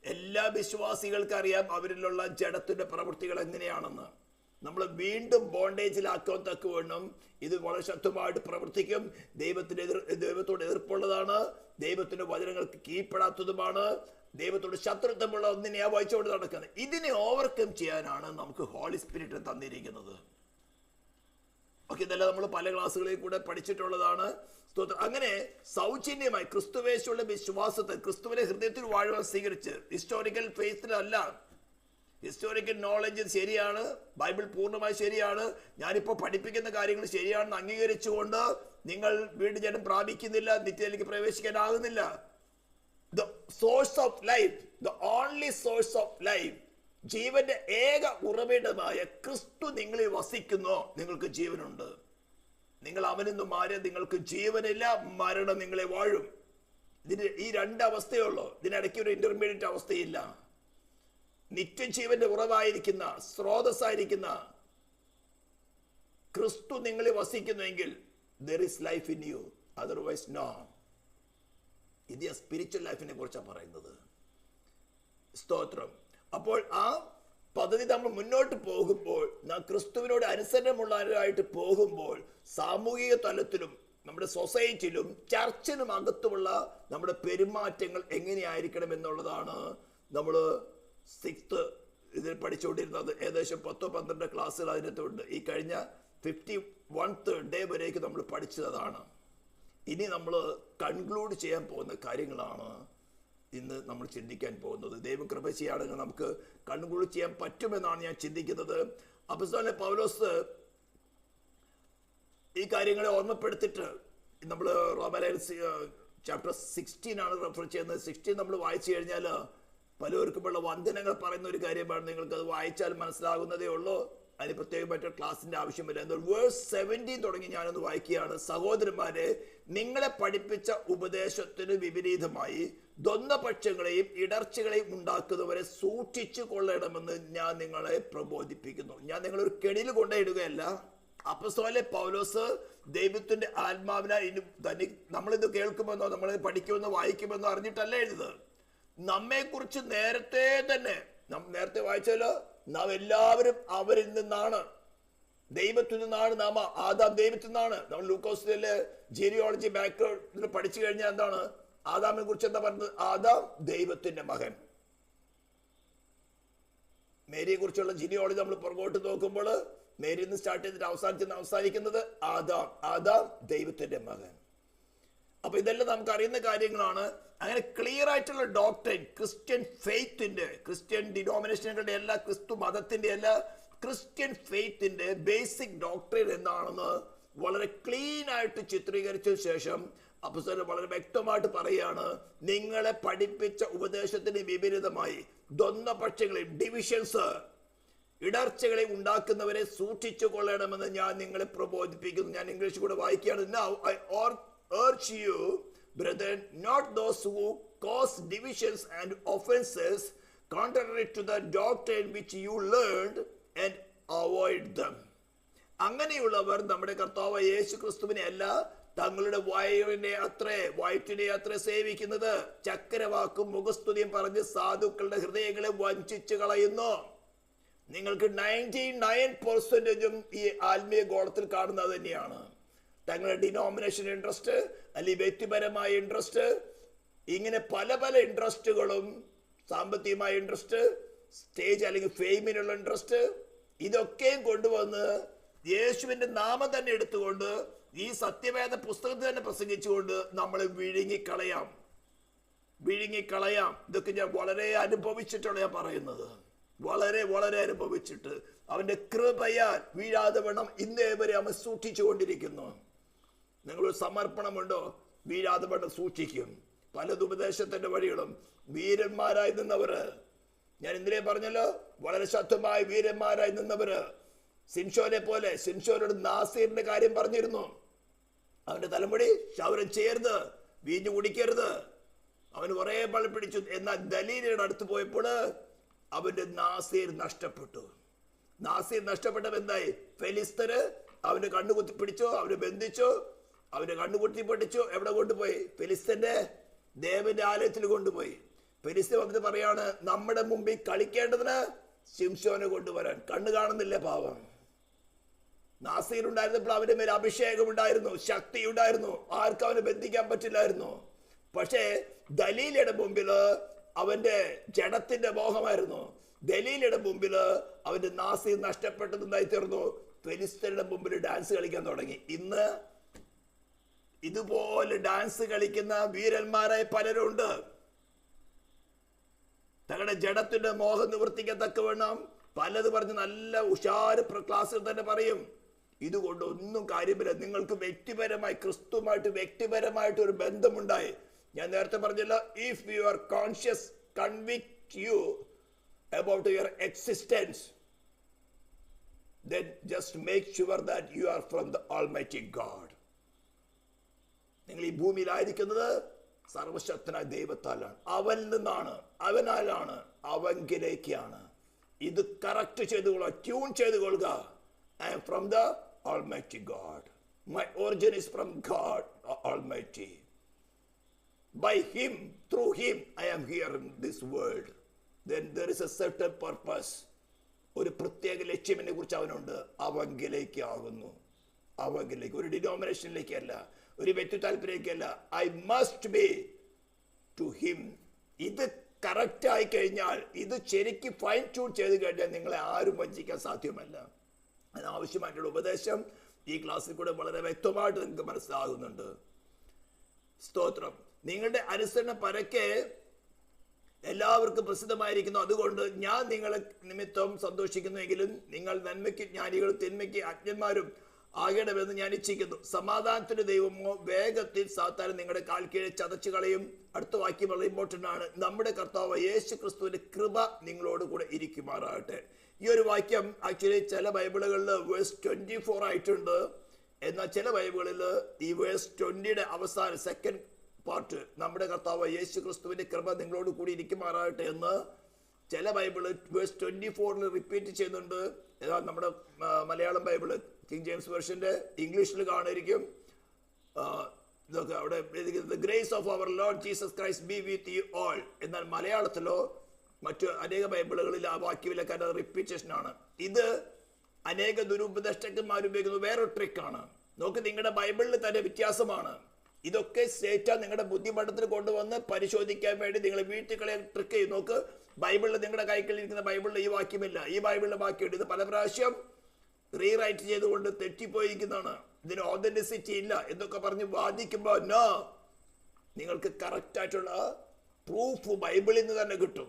എല്ലാ വിശ്വാസികൾക്കറിയാം അവരിലുള്ള ജഡത്തിന്റെ പ്രവൃത്തികൾ എങ്ങനെയാണെന്ന്. നമ്മൾ വീണ്ടും ബോണ്ടേജിലാക്കാൻ തക്കവണ്ണം ഇത് വളരെ ശക്തമായിട്ട് പ്രവർത്തിക്കും. ദൈവത്തോട് എതിർപ്പുള്ളതാണ്, ദൈവത്തിന്റെ വചനങ്ങൾക്ക് കീഴ്പ്പെടാത്തതുമാണ്, ദൈവത്തോട് ശത്രുത്വമുള്ള ഒന്നിനെയാ വായിച്ചുകൊണ്ട് നടക്കുന്നത്. ഇതിനെ ഓവർകം ചെയ്യാനാണ് നമുക്ക് ഹോളി സ്പിരിറ്റ് തന്നിരിക്കുന്നത്. ഓക്കെ, ഇതെല്ലാം നമ്മൾ പല ക്ലാസ്സുകളിൽ കൂടെ പഠിച്ചിട്ടുള്ളതാണ്. അങ്ങനെ സൗജന്യമായി ക്രിസ്തുവേശുള്ള വിശ്വാസത്തെ ക്രിസ്തുവിനെ ഹൃദയത്തിൽ വാഴുവാൻ സ്വീകരിച്ച് ഹിസ്റ്റോറിക്കൽ ഫെയ്ത്തിലല്ല. ഹിസ്റ്റോറിക്കൽ നോളജ് ശരിയാണ്, ബൈബിൾ പൂർണ്ണമായി ശരിയാണ്, ഞാനിപ്പോൾ പഠിപ്പിക്കുന്ന കാര്യങ്ങൾ ശരിയാണെന്ന് അംഗീകരിച്ചുകൊണ്ട് നിങ്ങൾ വീണ്ടും ജനം പ്രാപിക്കുന്നില്ല, നിത്യത്തിലേക്ക് പ്രവേശിക്കാനാകുന്നില്ല. The source of life, the only source of life, ജീവന്റെ ഏക ഉറവിടമായ ക്രിസ്തു നിങ്ങളിൽ വസിക്കുന്നു, നിങ്ങൾക്ക് ജീവനുണ്ട്. നിങ്ങൾ അവനിൽ നിന്ന് മാറിയ നിങ്ങൾക്ക് ജീവനില്ല, മരണം നിങ്ങളെ വാഴും. ഇതിന് ഈ രണ്ടവസ്ഥയുള്ളൂ. ഇതിനിടയ്ക്ക് ഒരു ഇന്റർമീഡിയറ്റ് അവസ്ഥയില്ല. നിത്യജീവന്റെ ഉറവായിരിക്കുന്ന സ്രോതസ്സായിരിക്കുന്ന ക്രിസ്തു നിങ്ങളിൽ വസിക്കുന്നുവെങ്കിൽ there is life in you, otherwise no. ഇത് സ്പിരിച്വൽ ലൈഫിനെ കുറിച്ചാണ് പറയുന്നത്. സ്തോത്രം. അപ്പോൾ ആ പദ്ധതി നമ്മൾ മുന്നോട്ട് പോകുമ്പോൾ, നാം ക്രിസ്തുവിനോട് അനുസരണമുള്ളവരായിട്ട് പോകുമ്പോൾ, സാമൂഹിക തലത്തിലും നമ്മുടെ സൊസൈറ്റിയിലും ചർച്ചിനും അകത്തുമുള്ള നമ്മുടെ പെരുമാറ്റങ്ങൾ എങ്ങനെയായിരിക്കണം എന്നുള്ളതാണ് നമ്മൾ 6th ഇതിൽ പഠിച്ചുകൊണ്ടിരുന്നത്. ഏകദേശം 10-12 ക്ലാസ്സുകൾ അതിനകത്തുണ്ട്. ഈ കഴിഞ്ഞ 51th ഡേ വരേക്ക് നമ്മൾ പഠിച്ചതാണ്. ഇനി നമ്മൾ കൺക്ലൂഡ് ചെയ്യാൻ പോകുന്ന കാര്യങ്ങളാണ് ഇന്ന് നമ്മൾ ചിന്തിക്കാൻ പോകുന്നത്. ദൈവം കൃപ ചെയ്യുകയാണെങ്കിൽ നമുക്ക് കൺക്ലൂഡ് ചെയ്യാൻ പറ്റുമെന്നാണ് ഞാൻ ചിന്തിക്കുന്നത്. അപ്പോസ്തലനായ പൗലോസ് ഈ കാര്യങ്ങളെ ഓർമ്മപ്പെടുത്തിയിട്ട് നമ്മൾ റോമാലേഖനം ചാപ്റ്റർ 16 ആണ് റെഫർ ചെയ്യുന്നത്. 16 നമ്മൾ വായിച്ചു കഴിഞ്ഞാൽ പലർക്കുമുള്ള വന്ദനങ്ങൾ പറയുന്ന ഒരു കാര്യമാണ്. നിങ്ങൾക്കത് വായിച്ചാൽ മനസ്സിലാകുന്നതേ ഉള്ളൂ. അതിന് പ്രത്യേകമായിട്ട് ക്ലാസിന്റെ ആവശ്യമില്ല. എന്നാൽ വേഴ്സ് 17 തുടങ്ങി ഞാനൊന്ന് വായിക്കുകയാണ്. സഹോദരന്മാരെ, നിങ്ങളെ പഠിപ്പിച്ച ഉപദേശത്തിന് വിപരീതമായി ദ്വന്ദ്പക്ഷങ്ങളെയും ഇടർച്ചകളെയും ഉണ്ടാക്കുന്നവരെ സൂക്ഷിച്ചു കൊള്ളണമെന്ന് ഞാൻ നിങ്ങളെ പ്രബോധിപ്പിക്കുന്നു. ഞാൻ നിങ്ങളൊരു കെണിയിൽ കൊണ്ടിടുകയല്ല. അപ്പോസ്തലനായ പൗലോസ് ദൈവത്തിന്റെ ആത്മാവിനാൽ നമ്മളിത് കേൾക്കുമെന്നോ നമ്മളിത് പഠിക്കുമെന്നോ വായിക്കുമെന്നോ അറിഞ്ഞിട്ടല്ല എഴുതുന്നത്. നമ്മെക്കുറിച്ച് നേരത്തെ നേരത്തെ വായിച്ചാലോ, നാം എല്ലാവരും അവരിൽ നിന്നാണ്, ദൈവത്തിൽ നിന്നാണ്. നാം ആദാം ദൈവത്തിൽ നിന്നാണ്. നമ്മൾ ലൂക്കോസിലെ ജീനിയോളജി ബാക്ക്ഗ്രൗണ്ട് പഠിച്ചു കഴിഞ്ഞാൽ എന്താണ് ആദാമിനെ കുറിച്ച് എന്താ പറഞ്ഞത്? ആദാം ദൈവത്തിന്റെ മകൻ. മേരിയെ കുറിച്ചുള്ള ജീനിയോളജി നമ്മൾ പുറകോട്ട് നോക്കുമ്പോൾ മേരിയിൽ നിന്ന് സ്റ്റാർട്ട് ചെയ്തിട്ട് അവസാനിക്കുന്നത് ആദാം ദൈവത്തിന്റെ മകൻ. അപ്പൊ ഇതെല്ലാം നമുക്ക് അറിയുന്ന കാര്യങ്ങളാണ്. അങ്ങനെ ക്ലിയർ ആയിട്ടുള്ള ഡോക്ട്രിൻ ക്രിസ്ത്യൻ ഫെയ്ത്തിന്റെ, ക്രിസ്ത്യൻ ഡിനോമിനേഷനുകളുടെ അല്ല, ക്രിസ്തു മതത്തിന്റെ അല്ല, ക്രിസ്ത്യൻ ഫെയ്ത്തിന്റെ ബേസിക് ഡോക്ട്രിൻ എന്താണെന്ന് വളരെ ക്ലീൻ ആയിട്ട് ചിത്രീകരിച്ച ശേഷം അപ്പോസ്തലൻ വളരെ വ്യക്തമായിട്ട് പറയുകയാണ്, നിങ്ങളെ പഠിപ്പിച്ച ഉപദേശത്തിന് വിപരീതമായി ദ്വന്ദ്പക്ഷങ്ങളെയും ഡിവിഷൻസ് ഇടർച്ചകളെ ഉണ്ടാക്കുന്നവരെ സൂക്ഷിച്ചു കൊള്ളണമെന്ന് ഞാൻ നിങ്ങളെ പ്രബോധിപ്പിക്കുന്നു. ഞാൻ ഇംഗ്ലീഷ് കൂടെ വായിക്കുകയാണ്. Now I urge you, brethren, not those who cause divisions and offenses contrary to the doctrine which you learned, and avoid them. അങ്ങനെയുള്ളവർ നമ്മുടെ കർത്താവ് യേശു ക്രിസ്തുവിനെ അല്ല, തങ്ങളുടെ വയറ്റിനെ അത്രേ സേവിക്കുന്നത്, ചക്കരവാക്കും മുഖസ്തുതിയും പറഞ്ഞ് സാധുക്കളുടെ ഹൃദയങ്ങളെ വഞ്ചിച്ചു കളയുന്നു. നിങ്ങൾക്ക് 99% ഈ ആത്മീയ ഗോളത്തിൽ കാണുന്നത് തന്നെയാണ്. തങ്ങളുടെ ഡിനോമിനേഷൻ ഇൻട്രസ്റ്റ്, അല്ലെങ്കിൽ വ്യക്തിപരമായ ഇൻട്രസ്റ്റ്, ഇങ്ങനെ പല പല ഇൻട്രസ്റ്റുകളും, സാമ്പത്തികമായ ഇൻട്രസ്റ്റ്, സ്റ്റേജ് അല്ലെങ്കിൽ ഫെയിമിനുള്ള ഇൻട്രസ്റ്റ്, ഇതൊക്കെയും കൊണ്ടുവന്ന് യേശുവിന്റെ നാമം തന്നെ എടുത്തുകൊണ്ട് ഈ സത്യവേദ പുസ്തകത്തിൽ തന്നെ പ്രസംഗിച്ചുകൊണ്ട് നമ്മൾ വിഴുങ്ങിക്കളയാം. ഇതൊക്കെ ഞാൻ വളരെ അനുഭവിച്ചിട്ടുള്ള ഞാൻ പറയുന്നത്, വളരെ വളരെ അനുഭവിച്ചിട്ട് അവന്റെ കൃപയാൽ വീഴാതെ വേണം ഇന്നേ വരെ അവൻ സൂക്ഷിച്ചുകൊണ്ടിരിക്കുന്നു. നിങ്ങളൊരു സമർപ്പണമുണ്ടോ? വീഴാതെ വേണം സൂക്ഷിക്കും. പലതുപദേശത്തിന്റെ വഴികളും വീരന്മാരായി നിന്നവര്, ഞാൻ ഇന്നലെ പറഞ്ഞല്ലോ, വളരെ ശക്തമായ വീരന്മാരായി നിന്നവര്, സിംഷോനെ പോലെ, സിംഷോനോട് നാസീറിന്റെ കാര്യം പറഞ്ഞിരുന്നു. അവന്റെ തലമുടി ക്ഷൗരം ചെയ്യരുത്, വീഞ്ഞു കുടിക്കരുത്, അവന് കുറെ പള്ളി പിടിച്ചു. എന്നാൽ ദലീലയുടെ അടുത്ത് പോയപ്പോൾ അവന്റെ നാസീർ നഷ്ടപ്പെട്ടു. നാസീർ നഷ്ടപ്പെട്ടപ്പോൾ എന്തായി? ഫെലിസ്തര് അവന്റെ കണ്ണുകുത്തി പിടിച്ചു, അവന് ബന്ധിച്ചു, അവന്റെ കണ്ണുകുത്തി പൊട്ടിച്ചു. എവിടെ കൊണ്ടുപോയി? ഫെലിസ്തന്റെ ദേവന്റെ ആലയത്തിൽ കൊണ്ടുപോയി. ഫെലിസ്തീൻ വന്നിട്ട് പറയാണ്, നമ്മുടെ മുമ്പിൽ കളിക്കേണ്ടതിന് ശിംശോനെ കൊണ്ടുവരാൻ. കണ്ണു കാണുന്നില്ല പാവം. നാസീർ ഉണ്ടായിരുന്നപ്പോൾ അവന്റെ മേൽ അഭിഷേകം ഉണ്ടായിരുന്നു, ശക്തി ഉണ്ടായിരുന്നു, ആർക്കും അവനെ ബന്ധിക്കാൻ പറ്റില്ലായിരുന്നു. പക്ഷേ ദലീലയുടെ മുമ്പില് അവന്റെ ജഡത്തിന്റെ മോഹമായിരുന്നു. ദലീലയുടെ മുമ്പില് അവന്റെ നാസീർ നഷ്ടപ്പെട്ടതായി തീർന്നു. ഫെലിസ്തീനയുടെ മുമ്പിൽ ഡാൻസ് കളിക്കാൻ തുടങ്ങി. ഇന്ന് ഇതുപോലെ ഡാൻസ് കളിക്കുന്ന വീരന്മാരായ പലരുണ്ട്. തങ്ങളുടെ ജഡത്തിന്റെ മോഹം നിവർത്തിക്കത്തക്ക വേണം പലത് പറഞ്ഞ് നല്ല ഉഷാര് ക്ലാസ്സിൽ തന്നെ പറയും. ഇതുകൊണ്ട് ഒന്നും കാര്യമില്ല. നിങ്ങൾക്ക് വ്യക്തിപരമായി ക്രിസ്തുമായിട്ട് വ്യക്തിപരമായിട്ട് ഒരു ബന്ധമുണ്ടായി. ഞാൻ നേരത്തെ പറഞ്ഞല്ലോ, if you are conscious convict you about your existence, then just make sure that you are from the Almighty God. നിങ്ങൾ ഈ ഭൂമിയിലായിരിക്കുന്നത് സർവശക്തനായ ദൈവത്താലാണ്, അവനിൽ നിന്നാണ്, അവനാലാണ്, അവങ്കിലേക്കാണ്. ഇത് കറക്റ്റ് ചെയ്തുകൊള്ളുക, ട്യൂൺ ചെയ്തുകൊള്ളുക. I am from the Almighty God. My origin is from God Almighty. By Him, through Him, I am here in this world. Then there is a certain purpose. ഒരു പ്രത്യേക ലക്ഷ്യത്തിനെ കുറിച്ച് അവനുണ്ട്. അവങ്കിലേക്ക് ആകുന്നു, അവങ്കിലേക്ക്, ഒരു ഡിനോമിനേഷനിലേക്കല്ല, ഒരു വ്യക്തി താല്പര്യത്തിലേക്കല്ല. I must be to him. ഇത് കറക്റ്റ് ആയി കഴിഞ്ഞാൽ, ഇത് ശരിക്കും ഫൈൻ ട്യൂൺ ചെയ്ത് കഴിഞ്ഞാൽ നിങ്ങളെ ആരും വഞ്ചിക്കാൻ സാധ്യമല്ല. അതിനാവശ്യമായിട്ടുള്ള ഉപദേശം ഈ ക്ലാസ്സിൽ കൂടെ വളരെ വ്യക്തമായിട്ട് നിങ്ങൾക്ക് മനസ്സിലാകുന്നുണ്ട്. സ്തോത്രം. നിങ്ങളുടെ അനുസരണം പരക്കെ എല്ലാവർക്കും പ്രസിദ്ധമായിരിക്കുന്നു. അതുകൊണ്ട് ഞാൻ നിങ്ങളെ നിമിത്തം സന്തോഷിക്കുന്നുവെങ്കിലും നിങ്ങൾ നന്മയ്ക്ക് ജ്ഞാനികളും തിന്മയ്ക്ക് അജ്ഞന്മാരും ആകണമെന്ന് ഞാൻ ഇച്ഛിക്കുന്നു. സമാധാനത്തിന്റെ ദൈവമോ വേഗത്തിൽ സാത്താൻ നിങ്ങളുടെ കാൽ കീഴെ ചതച്ചു കളയും. അടുത്ത വാക്യം വളരെ ഇമ്പോർട്ടൻ്റ് ആണ്. നമ്മുടെ കർത്താവ് യേശു ക്രിസ്തുവിന്റെ കൃപ നിങ്ങളോട് കൂടെ ഇരിക്കുമാറാകട്ടെ. ഈ ഒരു വാക്യം ആക്ച്വലി ചില ബൈബിളുകളിൽ വേഴ്സ് 24 ആയിട്ടുണ്ട്. എന്നാൽ ചില ബൈബിളുകളിൽ ഈ വേഴ്സ് 20യുടെ അവസാനം സെക്കൻഡ് പാർട്ട്, നമ്മുടെ കർത്താവ് യേശു ക്രിസ്തുവിന്റെ കൃപ നിങ്ങളോട് കൂടി ഇരിക്കുമാറാകട്ടെ എന്ന് ചില ബൈബിള് വേഴ്സ് 24 റിപ്പീറ്റ് ചെയ്യുന്നുണ്ട്. ഏതാ നമ്മുടെ മലയാളം ബൈബിള് കിങ് ജെയിംസ് വെർഷന്റെ ഇംഗ്ലീഷിൽ കാണുമായിരിക്കും. ഇതൊക്കെ അവിടെ the grace of our Lord Jesus Christ be with you all. എന്നാൽ മലയാളത്തിലോ മറ്റു അനേക ബൈബിളുകളിൽ ആ വാക്യവിലൊക്കെ അത് റിപ്പീറ്റേഷൻ ആണ്. ഇത് അനേക ദുരുപദേഷ്ടന്മാർ ഉപയോഗിക്കുന്ന വേറൊരു ട്രിക്കാണ്. നോക്ക്, നിങ്ങളുടെ ബൈബിളിൽ തന്നെ വ്യത്യാസമാണ്. ഇതൊക്കെ സേറ്റാൻ നിങ്ങളുടെ ബുദ്ധിമണ്ഡലത്തിൽ കൊണ്ടുവന്ന് പരിശോധിക്കാൻ വേണ്ടി നിങ്ങൾ വീട്ടിൽ കളയാൻ ട്രിക്ക് ചെയ്യും. നോക്ക്, ബൈബിളിൽ നിങ്ങളുടെ കൈകളിലിരിക്കുന്ന ബൈബിളിൽ ഈ വാക്യമില്ല, ഈ ബൈബിളിലെ വാക്യമുണ്ട്. ഇത് പല പ്രാവശ്യം റീറൈറ്റ് ചെയ്തുകൊണ്ട് തെറ്റിപ്പോയിരിക്കുന്നതാണ്. ഇതിന് ഓതന്റിസിറ്റി ഇല്ല എന്നൊക്കെ പറഞ്ഞ് വാദിക്കുമ്പോൾ നോ, നിങ്ങൾക്ക് കറക്റ്റ് ആയിട്ടുള്ള പ്രൂഫ് ബൈബിളിൽ നിന്ന് തന്നെ കിട്ടും.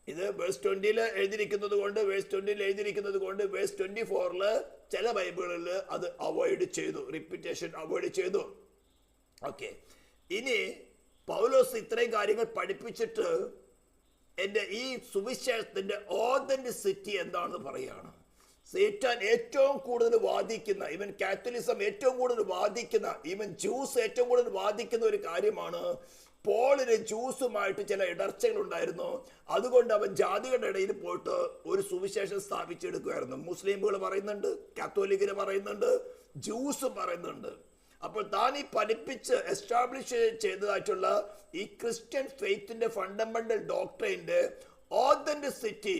ഇത് വേഴ്സ് 20 എഴുതിയിരിക്കുന്നത് കൊണ്ട്, വേഴ്സ് 20 എഴുതിയിരിക്കുന്നത് കൊണ്ട് വേഴ്സ് 24 ചില ബൈബിളുകളിൽ അത് അവോയ്ഡ് ചെയ്തു, റിപ്പീറ്റേഷൻ അവോയ്ഡ് ചെയ്തു. ഓക്കെ, ഇനി പൗലോസ് ഇത്രയും കാര്യങ്ങൾ പഠിപ്പിച്ചിട്ട് എൻ്റെ ഈ സുവിശേഷത്തിന്റെ ഓതന്റിസിറ്റി എന്താണെന്ന് പറയുകയാണ്. സേറ്റാൻ ഏറ്റവും കൂടുതൽ വാദിക്കുന്ന, ഈവൻ കാത്തലിസം ഏറ്റവും കൂടുതൽ വാദിക്കുന്ന, ഈവൻ ജ്യൂസ് ഏറ്റവും കൂടുതൽ വാദിക്കുന്ന ഒരു കാര്യമാണ്. പോളിന് ജ്യൂസുമായിട്ട് ചില ഇടർച്ചകൾ ഉണ്ടായിരുന്നു. അതുകൊണ്ട് അവൻ ജാതികളുടെ ഇടയിൽ പോയിട്ട് ഒരു സുവിശേഷം സ്ഥാപിച്ചെടുക്കുമായിരുന്നു. മുസ്ലിമുകൾ പറയുന്നുണ്ട്, കാത്തോലിക്കര് പറയുന്നുണ്ട്, ജ്യൂസ് പറയുന്നുണ്ട്. അപ്പോൾ താൻ ഈ പഠിപ്പിച്ച് എസ്റ്റാബ്ലിഷ് ചെയ്തതായിട്ടുള്ള ഈ ക്രിസ്ത്യൻ ഫെയ്ത്തിന്റെ ഫണ്ടമെന്റൽ ഡോക്ട്രൈൻ്റെ ഓതന്റിസിറ്റി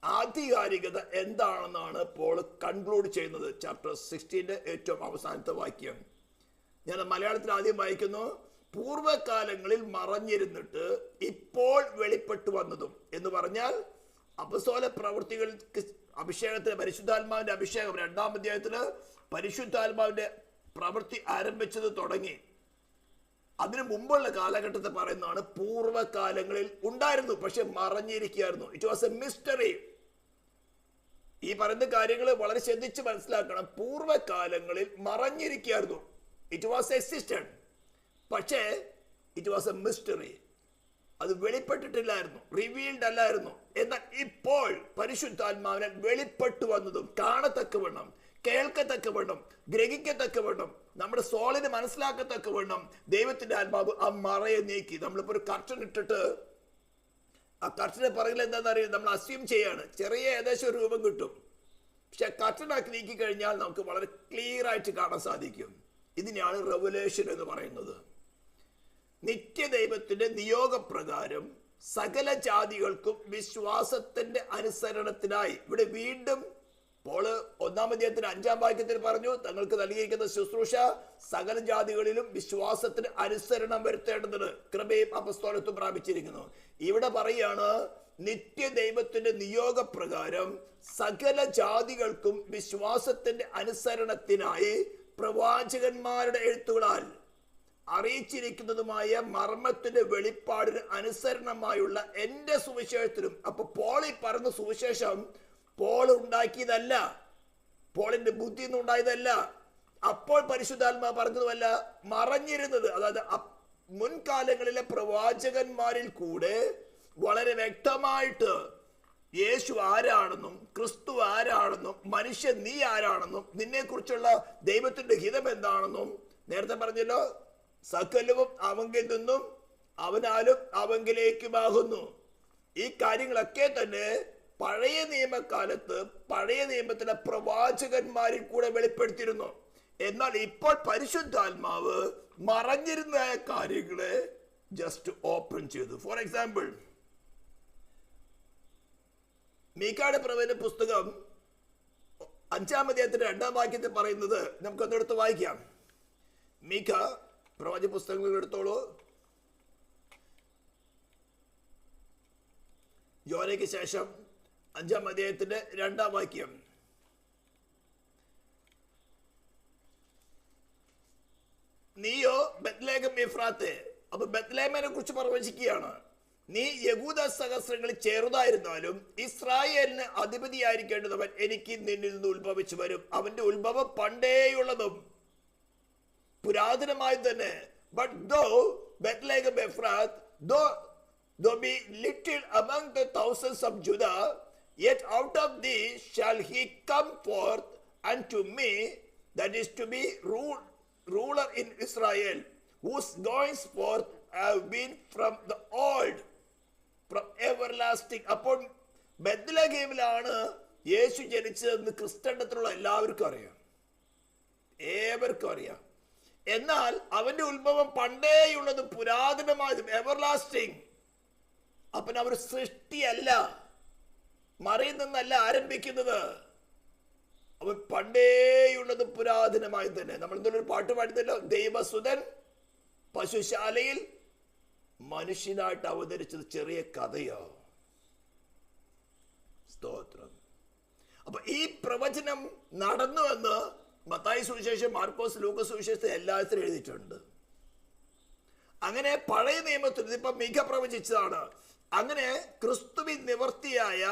ആധികാരികത എന്താണെന്നാണ് പോൾ കൺക്ലൂഡ് ചെയ്യുന്നത്. ചാപ്റ്റർ 16 ഏറ്റവും അവസാനത്തെ വാക്യം ഞാൻ മലയാളത്തിൽ ആദ്യം വായിക്കുന്നു. പൂർവ്വകാലങ്ങളിൽ മറഞ്ഞിരുന്നിട്ട് ഇപ്പോൾ വെളിപ്പെട്ടു വന്നതും എന്ന് പറഞ്ഞാൽ അപ്പസ്തോല പ്രവൃത്തികൾക്ക് അഭിഷേകത്തിന്, പരിശുദ്ധാത്മാവിന്റെ അഭിഷേകം 2-ാം അധ്യായത്തില് പരിശുദ്ധാത്മാവിന്റെ പ്രവൃത്തി ആരംഭിച്ചത് തുടങ്ങി. അതിനു മുമ്പുള്ള കാലഘട്ടത്തെ പറയുന്നതാണ് പൂർവ്വകാലങ്ങളിൽ ഉണ്ടായിരുന്നു, പക്ഷെ മറഞ്ഞിരിക്കുകയായിരുന്നു. It was a mystery. ഈ പറയുന്ന കാര്യങ്ങൾ വളരെ ശ്രദ്ധിച്ച് മനസ്സിലാക്കണം. പൂർവ്വകാലങ്ങളിൽ മറഞ്ഞിരിക്കുകയായിരുന്നു. ഇറ്റ് വാസ് എക്സിസ്റ്റഡ്, പക്ഷേ ഇറ്റ് വാസ് എ മിസ്റ്ററി. അത് വെളിപ്പെട്ടിട്ടില്ലായിരുന്നു, റിവീൽഡ് അല്ലായിരുന്നു. എന്നാൽ ഇപ്പോൾ പരിശുദ്ധാത്മാവിനെ വെളിപ്പെട്ടു വന്നതും കാണത്തക്കവണ്ണം, കേൾക്കത്തക്കവണ്ണം, ഗ്രഹിക്കത്തക്കവണ്ണം, നമ്മുടെ സോളിന് മനസ്സിലാക്കത്തക്കവണ്ണം ദൈവത്തിന്റെ ആത്മാവ് ആ മറയെ നീക്കി. നമ്മളിപ്പോ ഒരു കർട്ടൻ ഇട്ടിട്ട് ആ കർട്ടനെ പറയുന്നത് എന്താണെന്ന് അറിയാം, നമ്മൾ അസ്യൂം ചെയ്യാണ്, ചെറിയ ഏകദേശം ഒരു രൂപം കിട്ടും. പക്ഷെ കർട്ടനാക്കി നീക്കി കഴിഞ്ഞാൽ നമുക്ക് വളരെ ക്ലിയർ ആയിട്ട് കാണാൻ സാധിക്കും. ഇതിനെയാണ് റെവലേഷൻ എന്ന് പറയുന്നത്. നിത്യദൈവത്തിന്റെ നിയോഗപ്രകാരം സകല ജാതികൾക്കും വിശ്വാസത്തിന്റെ അനുസരണത്തിനായി. ഇവിടെ വീണ്ടും പോള് 1-ാം അധ്യായത്തിന്റെ 5-ാം വാക്യത്തിൽ പറഞ്ഞു, തങ്ങൾക്ക് നൽകിയിരിക്കുന്ന ശുശ്രൂഷ സകല ജാതികളിലും വിശ്വാസത്തിന് അനുസരണം വരുത്തേണ്ടത് കൃപയും അപ്പസ്തോലത്വം പ്രാപിച്ചിരിക്കുന്നു. ഇവിടെ പറയാണ്, നിത്യദൈവത്തിന്റെ നിയോഗപ്രകാരം സകല ജാതികൾക്കും വിശ്വാസത്തിന്റെ അനുസരണത്തിനായി പ്രവാചകന്മാരുടെ എഴുത്തുകളാൽ അറിയിച്ചിരിക്കുന്നതുമായ മർമ്മത്തിന്റെ വെളിപ്പാടിന് അനുസരണമായുള്ള എന്റെ സുവിശേഷത്തിലും. അപ്പൊ പോളി പറഞ്ഞ സുവിശേഷം പോൾ ഉണ്ടാക്കിയതല്ല, പോളിന്റെ ബുദ്ധി ഒന്നും ഉണ്ടായതല്ല, അപ്പോൾ പരിശുദ്ധാത്മാ പറഞ്ഞതുമല്ല, മറഞ്ഞിരുന്നത്. അതായത് മുൻകാലങ്ങളിലെ പ്രവാചകന്മാരിൽ കൂടെ വളരെ വ്യക്തമായിട്ട് യേശു ആരാണെന്നും ക്രിസ്തു ആരാണെന്നും മനുഷ്യൻ നീ ആരാണെന്നും നിന്നെ കുറിച്ചുള്ള ദൈവത്തിന്റെ ഹിതം എന്താണെന്നും നേരത്തെ പറഞ്ഞല്ലോ. സകലവും അവങ്കിൽ നിന്നും അവനാലും അവങ്കിലേക്കുമാകുന്നു. ഈ കാര്യങ്ങളൊക്കെ തന്നെ പഴയ നിയമകാലത്ത് പഴയ നിയമത്തിലെ പ്രവാചകന്മാരിൽ കൂടെ വെളിപ്പെടുത്തിയിരുന്നു. എന്നാൽ ഇപ്പോൾ പരിശുദ്ധാത്മാവ് മറഞ്ഞിരുന്ന കാര്യങ്ങളെ ജസ്റ്റ് ഓപ്പൺ ചെയ്തു. ഫോർ എക്സാമ്പിൾ, മീഖയുടെ പ്രവചന പുസ്തകം 5-ാം അധ്യായത്തിന്റെ 2-ാം വാക്യത്തിൽ പറയുന്നത് നമുക്കൊന്നെടുത്ത് വായിക്കാം. മീഖ പ്രവചന പുസ്തകങ്ങൾ എടുത്തോളൂ. യോനയ്ക്ക് ശേഷം 5-ാം അധ്യായത്തിന്റെ 2-ാം വാക്യം. നീയോ ബത്ലേഹം എഫ്രാത്തെ. അപ്പൊ ബത്ലേഹമിനെ കുറിച്ച് പ്രവചിക്കുകയാണ്. നീ യഹൂദ സഹസ്രങ്ങളിൽ ചെറുതായിരുന്നാലും ഇസ്രായേലിന് അധിപതിയായിരിക്കേണ്ടവൻ എനിക്ക് നിന്നിൽ നിന്ന് ഉത്ഭവിച്ചു വരും. അവന്റെ ഉത്ഭവം പണ്ടേയുള്ളതും പുരാതനമായി തന്നെ. But though Bethlehem Ephrath, though be little among the thousands of Judah, yet out of thee shall he come forth unto me, that is to be ruler in Israel, whose goings forth have been from the old, from everlasting. അപ്പോൾ ബെത്ലഹേമിലാണ് യേശു ജനിച്ചതെന്ന് ക്രിസ്ത്യാനിറ്റിയിലുള്ള എല്ലാവർക്കും അറിയാം, ഏവർക്കും അറിയാം. എന്നാൽ അവന്റെ ഉത്ഭവം പണ്ടേയുള്ളതും പുരാതനമായതും everlasting. അപ്പൻ അവർ സൃഷ്ടിയല്ല, മറിയിൽ നിന്നല്ല ആരംഭിക്കുന്നത്. അവൻ പണ്ടേയുള്ളതും പുരാതനമായി തന്നെ. നമ്മൾ എന്തൊരു പാട്ട് പാടുന്നല്ലോ, ദൈവസുതൻ പശുശാലയിൽ മനുഷ്യനായിട്ട് അവതരിച്ചത് ചെറിയ കഥയോ. സ്തോത്രം. അപ്പൊ ഈ പ്രവചനം നടന്നു എന്ന് മത്തായി സുവിശേഷം, മാർക്കോസ്, ലൂക്കോസ് സുവിശേഷത്തിൽ എല്ലാത്തിലും എഴുതിയിട്ടുണ്ട്. അങ്ങനെ പഴയ നിയമത്തിൽ ഇതിപ്പോ മിക പ്രവചിച്ചതാണ്. അങ്ങനെ ക്രിസ്തുവിൻ നിവർത്തിയായ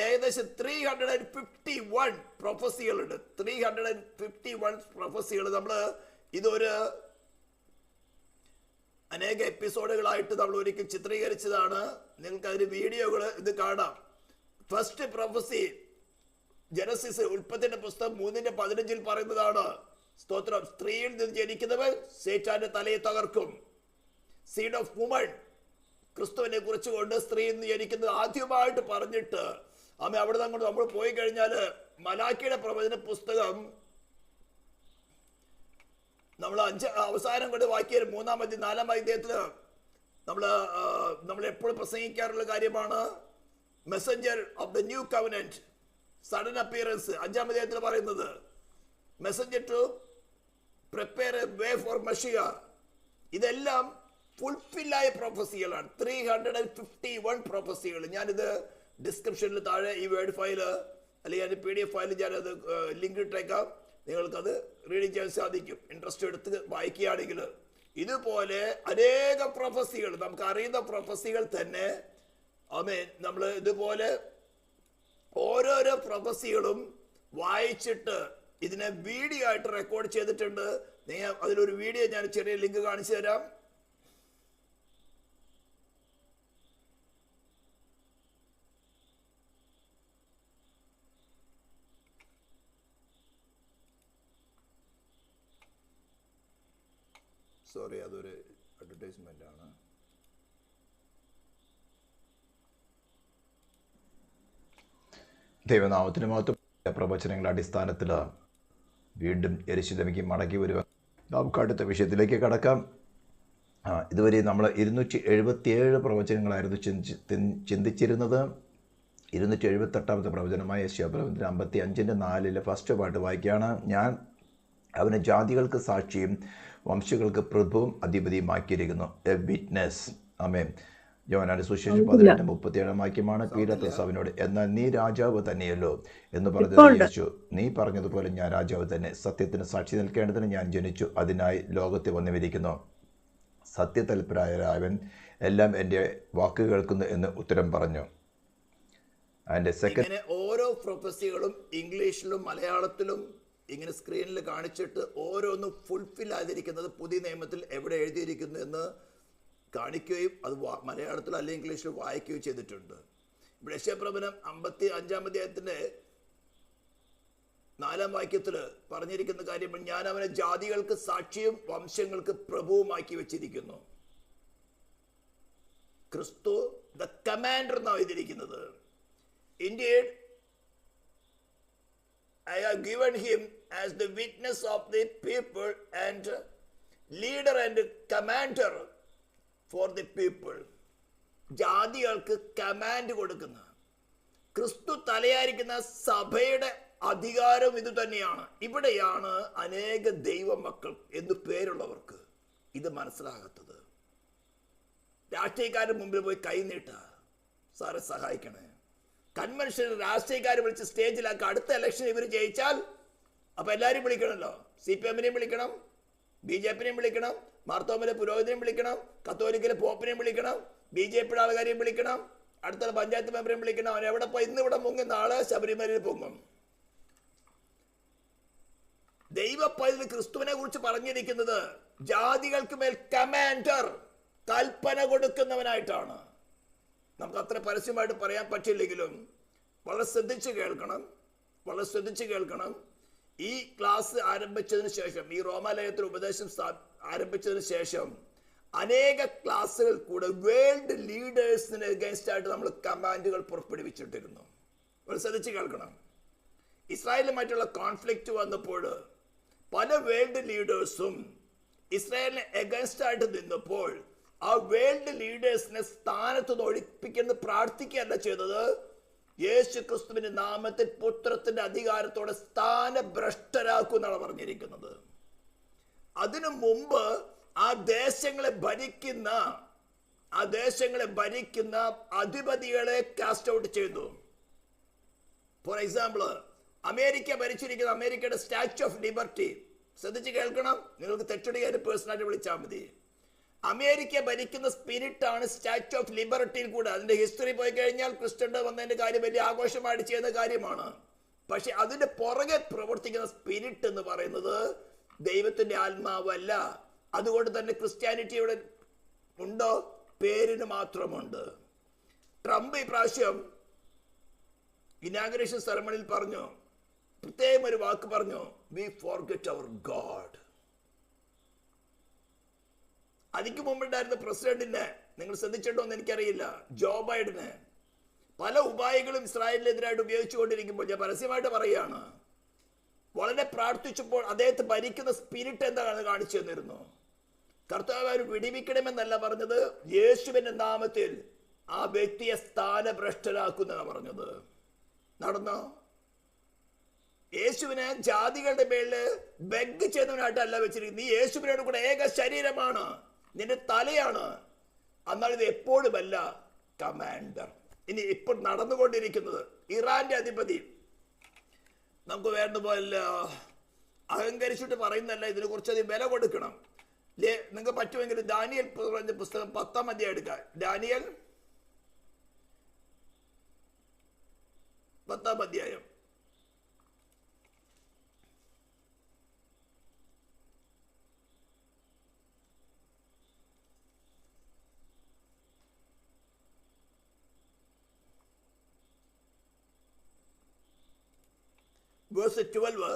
ഏകദേശം 351 പ്രൊഫസികളുണ്ട്. 351 പ്രൊഫസികൾ. നമ്മള് ഇതൊരു അനേക എപ്പിസോഡുകളായിട്ട് നമ്മൾ ഒരിക്കൽ ചിത്രീകരിച്ചതാണ്. നിങ്ങൾക്ക് അതിന് വീഡിയോകൾ ഇത് കാണാം. ഫസ്റ്റ് പ്രൊഫസി ജനസിസ്, ഉൽപ്പത്തിന്റെ പുസ്തകം 3:15 പറയുന്നതാണ്. സ്തോത്രം. സ്ത്രീയിൽ നിന്ന് ജനിക്കുന്നവൻ സേറ്റാന്റെ തലയെ തകർക്കും. സീഡ് ഓഫ് വുമൺ, ക്രിസ്തുവിനെ കുറിച്ച് കൊണ്ട് സ്ത്രീയിൽ നിന്ന് ജനിക്കുന്നത് ആദ്യമായിട്ട് പറഞ്ഞിട്ട് അവിടെ നിന്ന് നമ്മൾ പോയി കഴിഞ്ഞാല് മലാക്കിയുടെ പ്രവചന പുസ്തകം നമ്മൾ അവസാനം കൊണ്ട് വാക്കിയ 3-ാം അധ്യായം 4-ാം അധ്യായത്തില് നമ്മൾ എപ്പോഴും പ്രസംഗിക്കാറുള്ള കാര്യമാണ്. Messenger of the new covenant, sudden appearance 5-ാം അധ്യായത്തിൽ പറയുന്നത് messenger to prepare a way for Messiah. ഇതെല്ലാം ഫുൾഫില്ലായ പ്രൊഫസികളാണ്. 351 പ്രൊഫസികൾ. ഞാനിത് ഡിസ്ക്രിപ്ഷനിൽ താഴെ ഈ വേർഡ് ഫയല് അല്ലെങ്കിൽ PDF ഫയൽ ഞാനത് ലിങ്ക് ഇട്ടേക്കാം. നിങ്ങൾക്കത് റീഡ് ചെയ്യാൻ സാധിക്കും. ഇൻട്രസ്റ്റ് എടുത്ത് വായിക്കുകയാണെങ്കിൽ ഇതുപോലെ അനേക പ്രൊഫസികൾ, നമുക്ക് അറിയുന്ന പ്രൊഫസികൾ തന്നെ നമ്മൾ ഇതുപോലെ ഓരോരോ പ്രൊഫസികളും വായിച്ചിട്ട് ഇതിനെ വീഡിയോ ആയിട്ട് റെക്കോർഡ് ചെയ്തിട്ടുണ്ട്. നിങ്ങൾ അതിലൊരു വീഡിയോ ഞാൻ ചെറിയ ലിങ്ക് കാണിച്ചു തരാം. സോറി, അതൊരു അഡ്വർടൈസ്മെന്റ് ആണ്. ദൈവനാമത്തിന് മഹത്വം. പ്രവചനങ്ങളുടെ അടിസ്ഥാനത്തിൽ വീണ്ടും യെരൂശലേമിലേക്ക് മടങ്ങി വരുവാൻ നമുക്ക് അടുത്ത വിഷയത്തിലേക്ക് കടക്കാം. ഇതുവരെ നമ്മൾ 277 പ്രവചനങ്ങളായിരുന്നു ചിന്തിച്ചിരുന്നത്. 278ാമത്തെ പ്രവചനമായ യെശയ്യാപ്രവചനം 55:4 ഫസ്റ്റ് പാർട്ട് വായിക്കുകയാണ്. ഞാൻ അവനെ ജാതികൾക്ക് സാക്ഷിയും വംശങ്ങൾക്ക് പ്രഭുവും അധിപതിയുമാക്കിയിരിക്കുന്നു. A witness. ആമേൻ. യോഹന്നാന്റെ സുവിശേഷം 18:37 വാക്യമാണ്. പീലാത്തോസ് അവനോട്, എന്നാൽ നീ രാജാവ് തന്നെയല്ലോ എന്ന് പറഞ്ഞത് യേശു, നീ പറഞ്ഞതുപോലെ ഞാൻ രാജാവ് തന്നെ. സത്യത്തിന് സാക്ഷി നിൽക്കേണ്ടതിന് ഞാൻ ജനിച്ചു, അതിനായി ലോകത്തെ വന്നുമിരിക്കുന്നു. സത്യതൽപരനായവൻ എല്ലാം എൻ്റെ വാക്ക് കേൾക്കുന്നു എന്ന് ഉത്തരം പറഞ്ഞു. അതിൻ്റെ സെക്കൻഡ് ഓരോ പ്രൊഫസികളും ഇംഗ്ലീഷിലും മലയാളത്തിലും ഇങ്ങനെ സ്ക്രീനിൽ കാണിച്ചിട്ട് ഓരോന്നും ഫുൾഫിൽ ആയിരിക്കുന്നത് പുതിയ നിയമത്തിൽ എവിടെ എഴുതിയിരിക്കുന്നു എന്ന് കാണിക്കുകയും അത് മലയാളത്തിൽ അല്ലെങ്കിൽ ഇംഗ്ലീഷിൽ വായിക്കുകയും ചെയ്തിട്ടുണ്ട്. ഇവിടെ യെശയ്യാപ്രവചനം 55-ാം അധ്യായത്തിന്റെ 4-ാം വാക്യത്തിൽ പറഞ്ഞിരിക്കുന്ന കാര്യം, ഞാൻ അവനെ ജാതികൾക്ക് സാക്ഷിയും വംശങ്ങൾക്ക് പ്രഭുവുമാക്കി വെച്ചിരിക്കുന്നു. ക്രിസ്തു ദ കമാൻഡർ എന്നാണ് എഴുതിയിരിക്കുന്നത്. Indeed, I have given him as the witness of the people and leader and commander for the people. ജാതികൾക്ക് കമാൻഡ് കൊടുക്കുന്ന ക്രിസ്തു തലയായിരിക്കുന്ന സഭയുടെ അധികാരം ഇത് തന്നെയാണ്. ഇവിടെയാണ് അനേക ദൈവമക്കൾ എന്ന് പേരുള്ളവർക്ക് ഇത് മനസ്സിലാകാത്തത്. രാഷ്ട്രീയക്കാരുടെ മുമ്പിൽ പോയി കൈനീട്ട, സാറെ സഹായിക്കണേ. കൺവെൻഷൻ രാഷ്ട്രീയക്കാരെ വിളിച്ച് സ്റ്റേജിലാക്കി അടുത്ത ഇലക്ഷൻ ഇവർ ജയിച്ചാൽ അപ്പൊ എല്ലാവരും വിളിക്കണമല്ലോ. CPM-നെയും വിളിക്കണം, BJP-നെയും വിളിക്കണം, മാർത്തോമയിലെ പുരോഹിതനെയും വിളിക്കണം, കത്തോലിക്കലെ പോപ്പിനെയും വിളിക്കണം, BJP-യുടെ ആൾക്കാരെയും വിളിക്കണം, അടുത്ത പഞ്ചായത്ത് മെമ്പറേയും വിളിക്കണം. അവൻ എവിടെ പോയി ഇന്ന് ഇവിടെ പൊങ്ങും, നാളെ ശബരിമലയിൽ പൊങ്ങും. ദൈവപ്പൈതൽ ക്രിസ്തുവിനെ കുറിച്ച് പറഞ്ഞിരിക്കുന്നത് ജാതികൾക്ക് മേൽ കമാൻഡർ, കൽപ്പന കൊടുക്കുന്നവനായിട്ടാണ്. നമുക്ക് അത്ര പരസ്യമായിട്ട് പറയാൻ പറ്റില്ലെങ്കിലും വളരെ ശ്രദ്ധിച്ച് കേൾക്കണം. ഈ ക്ലാസ് ആരംഭിച്ചതിന് ശേഷം, ഈ റോമാലയത്തിൽ ഉപദേശം ആരംഭിച്ചതിന് ശേഷം അനേക ക്ലാസ്സുകൾ കൂടെ വേൾഡ് ലീഡേഴ്സിന് എഗൻസ്റ്റ് ആയിട്ട് നമ്മൾ കമാൻഡുകൾ പുറപ്പെടുവിച്ചിട്ടിരുന്നു. വളരെ ശ്രദ്ധിച്ച് കേൾക്കണം. ഇസ്രായേലുമായിട്ടുള്ള കോൺഫ്ലിക്റ്റ് വന്നപ്പോൾ പല വേൾഡ് ലീഡേഴ്സും ഇസ്രായേലിനെ എഗൻസ്റ്റ് ആയിട്ട് നിന്നപ്പോൾ ആ വേൾഡ് ലീഡേഴ്സിനെ സ്ഥാനത്ത് നിന്ന് ഒഴിപ്പിക്കുന്നത് പ്രാർത്ഥിക്കുകയല്ല ചെയ്തത്. യേശു ക്രിസ്തുവിന്റെ നാമത്തിൽ പുത്രത്തിന്റെ അധികാരത്തോടെ സ്ഥാനഭ്രഷ്ടരാക്കും എന്നാണ് പറഞ്ഞിരിക്കുന്നത്. അതിനു മുമ്പ് ആ ദേശങ്ങളെ ഭരിക്കുന്ന അധിപതികളെ കാസ്റ്റ് ഔട്ട് ചെയ്തു. ഫോർ എക്സാമ്പിൾ, അമേരിക്ക ഭരിച്ചിരിക്കുന്ന അമേരിക്കയുടെ സ്റ്റാച്യു ഓഫ് ലിബർട്ടി. ശ്രദ്ധിച്ച് കേൾക്കണം. നിങ്ങൾക്ക് തെറ്റുണ്ടെങ്കിൽ പേഴ്സണായിട്ട് വിളിച്ചാൽ മതി. അമേരിക്ക ഭരിക്കുന്ന സ്പിരിറ്റാണ് സ്റ്റാച്യു ഓഫ് ലിബർട്ടിയിൽ കൂടെ. അതിന്റെ ഹിസ്റ്ററി പോയി കഴിഞ്ഞാൽ ക്രിസ്ത്യൻ്റെ വന്നതിന്റെ കാര്യം വലിയ ആഘോഷമായിട്ട് ചെയ്യുന്ന കാര്യമാണ്. പക്ഷെ അതിന്റെ പുറകെ പ്രവർത്തിക്കുന്ന സ്പിരിറ്റ് എന്ന് പറയുന്നത് ദൈവത്തിന്റെ ആത്മാവല്ല. അതുകൊണ്ട് തന്നെ ക്രിസ്ത്യാനിറ്റി ഇവിടെ ഉണ്ടോ? പേരിന് മാത്രമുണ്ട്. ട്രംപ് ഈ പ്രാവശ്യം ഇനാഗുറേഷൻ സെറമണിയിൽ പറഞ്ഞു, പ്രത്യേകം ഒരു വാക്ക് പറഞ്ഞു, വി ഫോർഗെറ്റ് അവർ ഗോഡ്. അതിക്ക് മുമ്പുണ്ടായിരുന്ന പ്രസിഡന്റിനെ നിങ്ങൾ ശ്രദ്ധിച്ചിട്ടോ എന്ന് എനിക്കറിയില്ല, ജോ ബൈഡന് പല ഉപായങ്ങളും ഇസ്രായേലിനെതിരായിട്ട് ഉപയോഗിച്ചുകൊണ്ടിരിക്കുമ്പോൾ ഞാൻ പരസ്യമായിട്ട് പറയുകയാണ്, വളരെ പ്രാർത്ഥിച്ചപ്പോൾ അദ്ദേഹത്തെ ഭരിക്കുന്ന സ്പിരിറ്റ് എന്താണെന്ന് കാണിച്ചു തന്നിരുന്നു. കർത്താവ് വിടിവിക്കണമെന്നല്ല പറഞ്ഞത്, യേശുവിന്റെ നാമത്തിൽ ആ വ്യക്തിയെ സ്ഥാനഭ്രഷ്ടനാക്കുന്ന പറഞ്ഞത്. നടന്നോ? യേശുവിനെ ജാതികളുടെ മേളില് ബെഗ് ചെയ്യുന്നവനായിട്ടല്ല വെച്ചിരിക്കുന്നത്. നീ യേശുവിനോട് കൂടെ ഏക ശരീരമാണ്, നിന്റെ തലയാണ്. എന്നാൽ ഇത് എപ്പോഴുമല്ല കമാൻഡർ. ഇനി ഇപ്പോൾ നടന്നുകൊണ്ടിരിക്കുന്നത് ഇറാന്റെ അധിപതി. നമുക്ക് വേണ്ട പോലെ അഹങ്കരിച്ചിട്ട് പറയുന്നല്ല, ഇതിന് കുറച്ചധികം വില കൊടുക്കണം. നിങ്ങൾക്ക് പറ്റുമെങ്കിൽ ദാനിയേൽ പുസ്തകം 10-ാം അധ്യായം എടുക്കാം. ദാനിയേൽ 10-ാം അധ്യായം. വേഴ്സ് 12.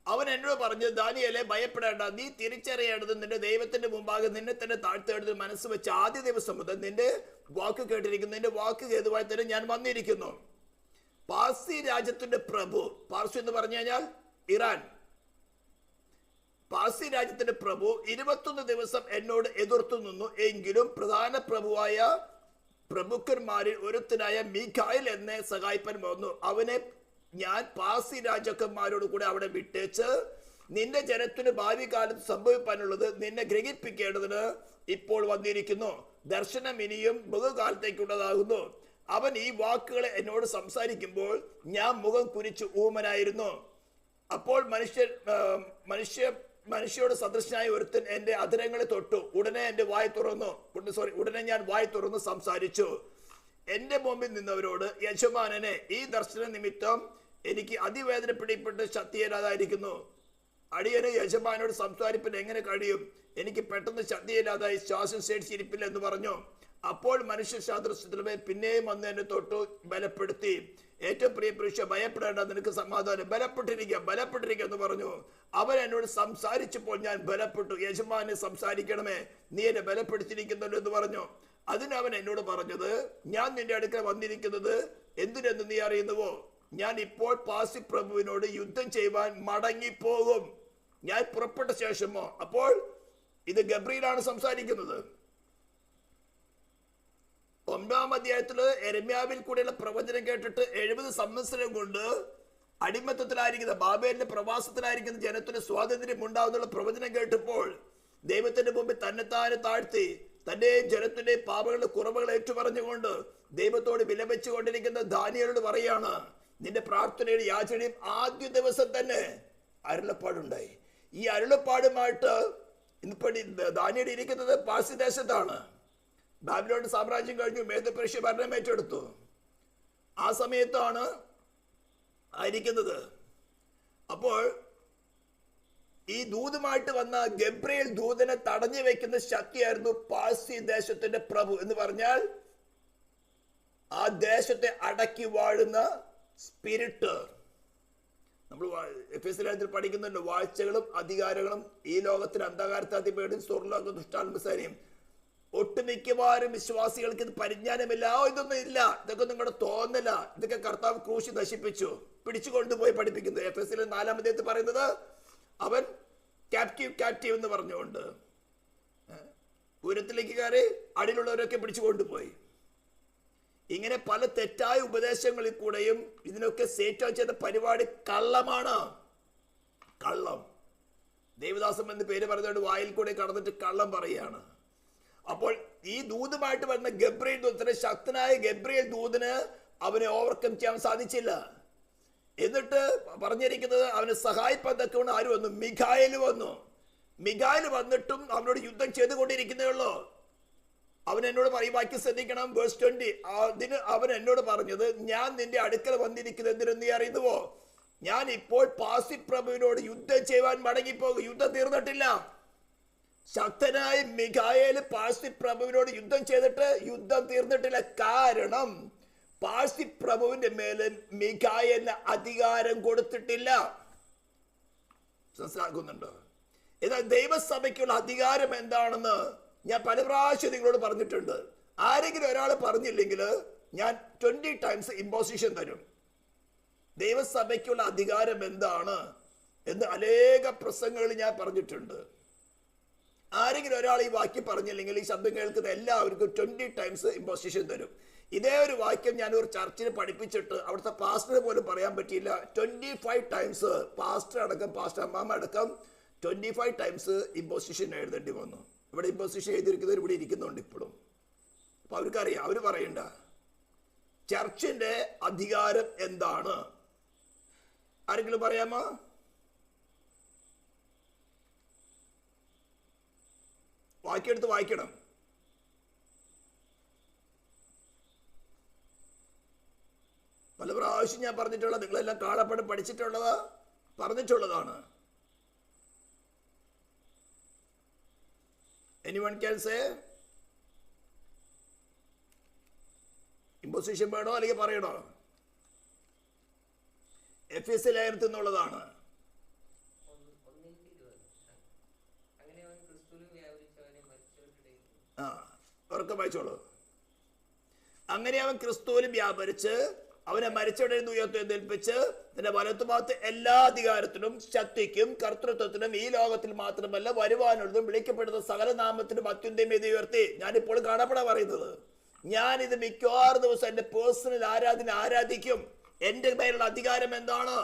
അവൻ എന്നോട് പറഞ്ഞു, ദാനിയേലേ ഭയപ്പെടേണ്ട, നീ തിരിച്ചറിയേണ്ടത് നിന്റെ ദൈവത്തിന്റെ മുമ്പാകെ നിന്നെ തന്നെ താഴ്ത്തേണ്ടത് മനസ്സ് വെച്ച് ആദ്യ ദിവസം മുതൽ നിന്റെ വാക്ക് കേട്ടിരിക്കുന്നു. നിന്റെ വാക്ക് ഹേതുവായി തന്നെ ഞാൻ വന്നിരിക്കുന്നു. പാർസി രാജ്യത്തിന്റെ പ്രഭു, പാർസി എന്ന് പറഞ്ഞു കഴിഞ്ഞാൽ ഇറാൻ, പാർസി രാജ്യത്തിന്റെ പ്രഭു 21 ദിവസം എന്നോട് എതിർത്തു നിന്നു. എങ്കിലും പ്രധാന പ്രഭുവായ പ്രഭുക്കന്മാരിൽ ഒരുത്തനായ മീഖായേൽ എന്നെ സഹായിപ്പാൻ വന്നു. അവനെ ഞാൻ പാർസി രാജാക്കന്മാരോട് കൂടെ അവിടെ വിട്ടേച്ച് നിന്റെ ജനത്തിന് ഭാവി കാലത്ത് സംഭവിക്കാനുള്ളത് നിന്നെ ഗ്രഹിപ്പിക്കേണ്ടതിന് ഇപ്പോൾ വന്നിരിക്കുന്നു. ദർശനം ഇനിയും ബഹുകാലത്തേക്കുള്ളതാകുന്നു. അവൻ ഈ വാക്കുകളെ എന്നോട് സംസാരിക്കുമ്പോൾ ഞാൻ മുഖം കുനിച്ച് ഊമനായിരുന്നു. അപ്പോൾ മനുഷ്യയോട് സദൃശനായ ഒരുത്തൻ എന്റെ അധരങ്ങളെ തൊട്ടു. ഉടനെ ഞാൻ വായി തുറന്നു സംസാരിച്ചു. എന്റെ മുമ്പിൽ നിന്നവരോട്, യജമാനനെ, ഈ ദർശന നിമിത്തം എനിക്ക് അതിവേദന പിടിപ്പെട്ട് ശക്തിയില്ലാതായിരിക്കുന്നു. അടിയന് യജമാനോട് സംസാരിപ്പിന് എങ്ങനെ കഴിയും? എനിക്ക് പെട്ടെന്ന് ശക്തിയില്ലാതായി ശ്വാസം ശേഷിച്ചിരിപ്പില്ല എന്ന് പറഞ്ഞു. അപ്പോൾ മനുഷ്യ സാദൃശ്യത്തിലുമേ പിന്നെയും വന്ന് എന്നെ തൊട്ടു ബലപ്പെടുത്തി. ഏറ്റവും പ്രിയ പുരുഷ, ഭയപ്പെടേണ്ട, നിനക്ക് സമാധാനം, ബലപ്പെട്ടിരിക്കുക എന്ന് പറഞ്ഞു. അവൻ എന്നോട് സംസാരിച്ചപ്പോൾ ഞാൻ ബലപ്പെട്ടു. യജമാനെ സംസാരിക്കണമേ, നീ എന്നെ ബലപ്പെടുത്തിയിരിക്കുന്നല്ലോ എന്ന് പറഞ്ഞു. അതിന് അവൻ എന്നോട് പറഞ്ഞത്, ഞാൻ നിന്റെ അടുക്കൽ വന്നിരിക്കുന്നത് എന്തിനെന്ന് നീ അറിയുന്നുവോ? ഞാൻ ഇപ്പോൾ പാർസി പ്രഭുവിനോട് യുദ്ധം ചെയ്യുവാൻ മടങ്ങിപ്പോകും. ഞാൻ പുറപ്പെട്ട ശേഷമോ? അപ്പോൾ ഇത് ഗബ്രിയിലാണ് സംസാരിക്കുന്നത്. 9-ാം അധ്യായത്തില് യെരമ്യാവിൽ കൂടെയുള്ള പ്രവചനം കേട്ടിട്ട് 70 സംവത്സരം കൊണ്ട് അടിമത്തത്തിലായിരിക്കുന്ന, ബാബേലിന്റെ പ്രവാസത്തിലായിരിക്കുന്ന ജനത്തിന് സ്വാതന്ത്ര്യം ഉണ്ടാവുന്നുള്ള പ്രവചനം കേട്ടപ്പോൾ ദൈവത്തിന്റെ മുമ്പിൽ തന്നെത്താനെ താഴ്ത്തി തന്റെ ജനത്തിന്റെ പാപങ്ങളുടെ കുറവുകൾ ഏറ്റുപറഞ്ഞുകൊണ്ട് ദൈവത്തോട് വിലപിച്ചുകൊണ്ടിരിക്കുന്ന ദാനിയേലോട് പറയാണ്, നിന്റെ പ്രാർത്ഥനയുടെ യാചനയും ആദ്യ ദിവസം തന്നെ അരുളപ്പാടുണ്ടായി. ഈ അരുളപ്പാടുമായിട്ട് ഇന്നിപ്പോ ദാനിയേൽ ഇരിക്കുന്നത് പാർസി ദേശത്താണ്. ബാബിലോൺ സാമ്രാജ്യം കഴിഞ്ഞു, മേദപേർഷ്യ ഭരണം ഏറ്റെടുത്തു. ആ സമയത്താണ് ആയിരിക്കുന്നത്. അപ്പോൾ ഈ ദൂതുമായിട്ട് വന്ന ഗബ്രിയേൽ ദൂതനെ തടഞ്ഞു വെക്കുന്ന ശക്തിയായിരുന്നു പാർസി ദേശത്തിന്റെ പ്രഭു. എന്ന് പറഞ്ഞാൽ ആ ദേശത്തെ അടക്കി വാഴുന്ന സ്പിരിറ്റ്. നമ്മൾ എഫെസ്യർ പഠിക്കുന്നുണ്ട്, വാഴ്ചകളും അധികാരങ്ങളും ഈ ലോകത്തിന് അന്ധകാരത്താത്തിപ്പേടും സ്വർലോക ദുഷ്ടാത്മസേനയും. ഒട്ടുമിക്കവാറും വിശ്വാസികൾക്ക് ഇത് പരിജ്ഞാനമില്ല. ഇതൊന്നും ഇല്ല, ഇതൊക്കെ നിങ്ങളുടെ തോന്നല, ഇതൊക്കെ കർത്താവ് ക്രൂശി നശിപ്പിച്ചു, പിടിച്ചുകൊണ്ടുപോയി പഠിപ്പിക്കുന്നു. എഫെസ്യർ 4-ാം അധ്യായത്തിൽ പറയുന്നത് അവൻ ക്യാപ്റ്റീവ് എന്ന് പറഞ്ഞുകൊണ്ട് ഉയരത്തിലേക്ക് കയറി അടിയിലുള്ളവരൊക്കെ പിടിച്ചുകൊണ്ടുപോയി. ഇങ്ങനെ പല തെറ്റായ ഉപദേശങ്ങളിൽ കൂടെയും ഇതിനൊക്കെ സേറ്റോ ചെയ്ത പരിപാടി കള്ളമാണ്. കള്ളം. ദേവദാസം എന്ന് പേര് പറഞ്ഞുകൊണ്ട് വായിൽ കൂടെ കടന്നിട്ട് കള്ളം പറയുകയാണ്. അപ്പോൾ ഈ ദൂതുമായിട്ട് വരുന്ന ഗബ്രിയേൽ ദൂതന്, ശക്തനായ ഗബ്രിയേൽ ദൂതന് അവനെ ഓവർകം ചെയ്യാൻ സാധിച്ചില്ല. എന്നിട്ട് പറഞ്ഞിരിക്കുന്നത് അവനെ സഹായിപ്പാൻ തക്കവണ്ണം ആര് വന്നു? മീഖായേൽ വന്നു. മീഖായേൽ വന്നിട്ടും അവനോട് യുദ്ധം ചെയ്തുകൊണ്ടിരിക്കുന്നേ ഉള്ളൂ. അവൻ എന്നോട് പറയും, വാക്യം ശ്രദ്ധിക്കണം, വേഴ്സ് 20. അതിന് അവൻ എന്നോട് പറഞ്ഞത്, ഞാൻ നിന്റെ അടുക്കൽ വന്നിരിക്കുന്നത് എന്തിനെന്ന് നീ അറിയുന്നുവോ? ഞാൻ ഇപ്പോൾ പാർസി പ്രഭുവിനോട് യുദ്ധം ചെയ്യുവാൻ മടങ്ങിപ്പോകും. യുദ്ധം തീർന്നിട്ടില്ല. ശക്തനായ മീഖായേൽ പാർസി പ്രഭുവിനോട് യുദ്ധം ചെയ്തിട്ട് യുദ്ധം തീർന്നിട്ടില്ല. കാരണം പാർസി പ്രഭുവിന്റെ മേലെ മീഖായേലിന് അധികാരം കൊടുത്തിട്ടില്ല. മനസ്സിലാക്കുന്നുണ്ടോ? എന്നാൽ ദൈവസഭയ്ക്കുള്ള അധികാരം എന്താണെന്ന് ഞാൻ പല പ്രാവശ്യം നിങ്ങളോട് പറഞ്ഞിട്ടുണ്ട്. ആരെങ്കിലും ഒരാൾ പറഞ്ഞില്ലെങ്കിൽ ഞാൻ 20 ടൈംസ് ഇമ്പോസിഷൻ തരും. ദൈവസഭയ്ക്കുള്ള അധികാരം എന്താണ് എന്ന് അനേക പ്രസംഗങ്ങളിൽ ഞാൻ പറഞ്ഞിട്ടുണ്ട്. ആരെങ്കിലും ഒരാൾ ഈ വാക്യം പറഞ്ഞില്ലെങ്കിൽ ഈ ശബ്ദം കേൾക്കുന്ന എല്ലാവർക്കും 20 times ഇമ്പോസിഷൻ തരും. ഇതേ ഒരു വാക്യം ഞാൻ ഒരു ചർച്ചിൽ പഠിപ്പിച്ചിട്ട് അവിടുത്തെ പാസ്റ്റർ പോലും പറയാൻ പറ്റിയില്ല. 25 times പാസ്റ്റർ അടക്കം, പാസ്റ്റർ അമ്മാമ്മ അടക്കം 25 times ഇമ്പോസിഷൻ എഴുതേണ്ടി വന്നു. ഇവിടെ ഇമ്പോസിഷൻ എഴുതിയിരിക്കുന്നവർ ഇവിടെ ഇരിക്കുന്നുണ്ട് ഇപ്പോഴും. അപ്പൊ അവർക്കറിയാം, അവർ പറയണ്ട ചർച്ചിന്റെ അധികാരം എന്താണ്. ആരെങ്കിലും പറയാമോ? വാക്യെടുത്ത് വായിക്കണം. പല പ്രാവശ്യം ഞാൻ പറഞ്ഞിട്ടുള്ള, നിങ്ങളെല്ലാം കാണപ്പെട്ട് പഠിച്ചിട്ടുള്ളത് പറഞ്ഞിട്ടുള്ളതാണ്. Anyone can say? ഇമ്പോസിഷൻ വേണോ അല്ലെങ്കിൽ പറയണോ? എഫെസ്യ ലേഖനത്തിൽ നിന്നുള്ളതാണ്. ഉറക്കം വായിച്ചോളൂ. അങ്ങനെ അവൻ ക്രിസ്തുവിൽ വ്യാപരിച്ച് അവനെ മരിച്ചവരിൽ നിന്ന് ഉയർത്തെഴുന്നേൽപ്പിച്ച് തന്റെ വലത്തുഭാഗത്ത് എല്ലാ അധികാരത്തിനും ശക്തിക്കും കർത്തൃത്വത്തിനും ഈ ലോകത്തിൽ മാത്രമല്ല വരുവാനുള്ളതും വിളിക്കപ്പെടുന്ന സകല നാമത്തിനും അത്യുന്നതമേത് ഉയർത്തി. ഞാനിപ്പോൾ കാണപ്പെടാൻ പറയുന്നത്, ഞാനിത് മിക്കവാറും ദിവസം എന്റെ പേഴ്സണൽ ആരാധിക്കും. എന്റെ മേലുള്ള അധികാരം എന്താണ്?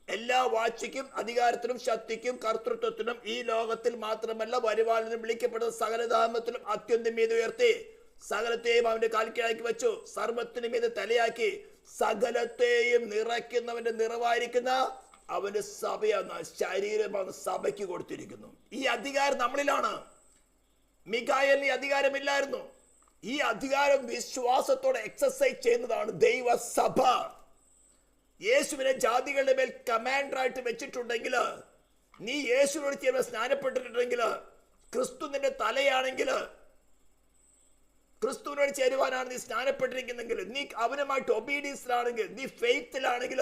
എല്ലാ വാഴ്ചയ്ക്കും അധികാരത്തിനും ശക്തിക്കും കർത്തൃത്വത്തിനും ഈ ലോകത്തിൽ മാത്രമല്ല വരുവാനും വിളിക്കപ്പെടുന്ന സകല നാമത്തിനും അത്യുന്നതമേത് ഉയർത്തി. സകലത്തെയും അവന്റെ കാൽക്കീഴാക്കി വെച്ചു, സർവ്വത്തിനും ഇത് തലയാക്കി, സകലത്തെയും നിറയ്ക്കുന്നവന്റെ നിറവായിരിക്കുന്ന അവന്റെ സഭയെന്ന ശരീരമാണ് സഭയ്ക്ക് കൊടുത്തിരിക്കുന്നു. ഈ അധികാരം നമ്മളിലാണ്. മിഖായേലിന് ഈ അധികാരമില്ലായിരുന്നു. ഈ അധികാരം വിശ്വാസത്തോടെ എക്സസൈസ് ചെയ്യുന്നതാണ് ദൈവസഭ. യേശുവിനെ ജാതികളുടെ മേൽ കമാൻഡറായിട്ട് വെച്ചിട്ടുണ്ടെങ്കിൽ, നീ യേശുവിനോട് ചേർന്ന് സ്നാനപ്പെട്ടിട്ടുണ്ടെങ്കിൽ, ക്രിസ്തു നിന്റെ തലയാണെങ്കിൽ, ക്രിസ്തുവിനോട് ചേരുവാനാണ് നീ സ്നാനപ്പെട്ടിരിക്കുന്നെങ്കിൽ, നീ അവനുമായിട്ട് ഒബീഡിയൻസിലാണെങ്കിൽ, നീ ഫെയ്ത്തിലാണെങ്കിൽ,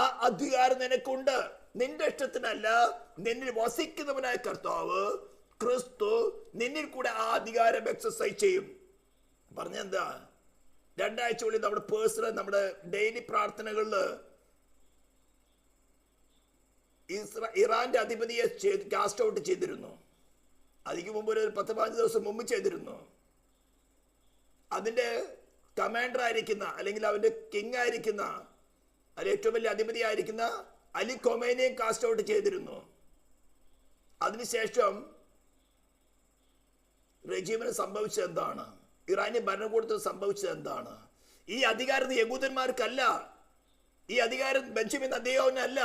ആ അധികാരം നിനക്കുണ്ട്. നിന്റെ ഇഷ്ടത്തിനല്ല, നിന്നിൽ വസിക്കുന്നവനായ കർത്താവ് ക്രിസ്തു നിന്നിൽ കൂടെ ആ അധികാരം എക്സസൈസ് ചെയ്യും. പറഞ്ഞെന്താ? 2 ആഴ്ചകളിൽ നമ്മുടെ പേഴ്സണൽ, നമ്മുടെ ഡെയിലി പ്രാർത്ഥനകളിൽ ഇറാന്റെ അധിപതിയെ കാസ്റ്റ് ഔട്ട് ചെയ്തിരുന്നു. അതിന് മുമ്പ് ഒരു 10-15 ദിവസം മുമ്പ് ചെയ്തിരുന്നു. അതിന്റെ കമാൻഡർ ആയിരിക്കുന്ന, അല്ലെങ്കിൽ അവന്റെ കിങ് ആയിരിക്കുന്ന, അതിൽ ഏറ്റവും വലിയ അധിപതി ആയിരിക്കുന്ന അലി ഖൊമൈനിയെ കാസ്റ്റ് ഔട്ട് ചെയ്തിരുന്നു. അതിനുശേഷം റെജീമിന് സംഭവിച്ചത് എന്താണ്? ഇറാനിയൻ ഭരണകൂടത്തിൽ സംഭവിച്ചത് എന്താണ്? ഈ അധികാരം യഹൂദന്മാർക്കല്ല, ഈ അധികാരം ബെഞ്ചമിൻ നെതന്യാഹുവിനല്ല.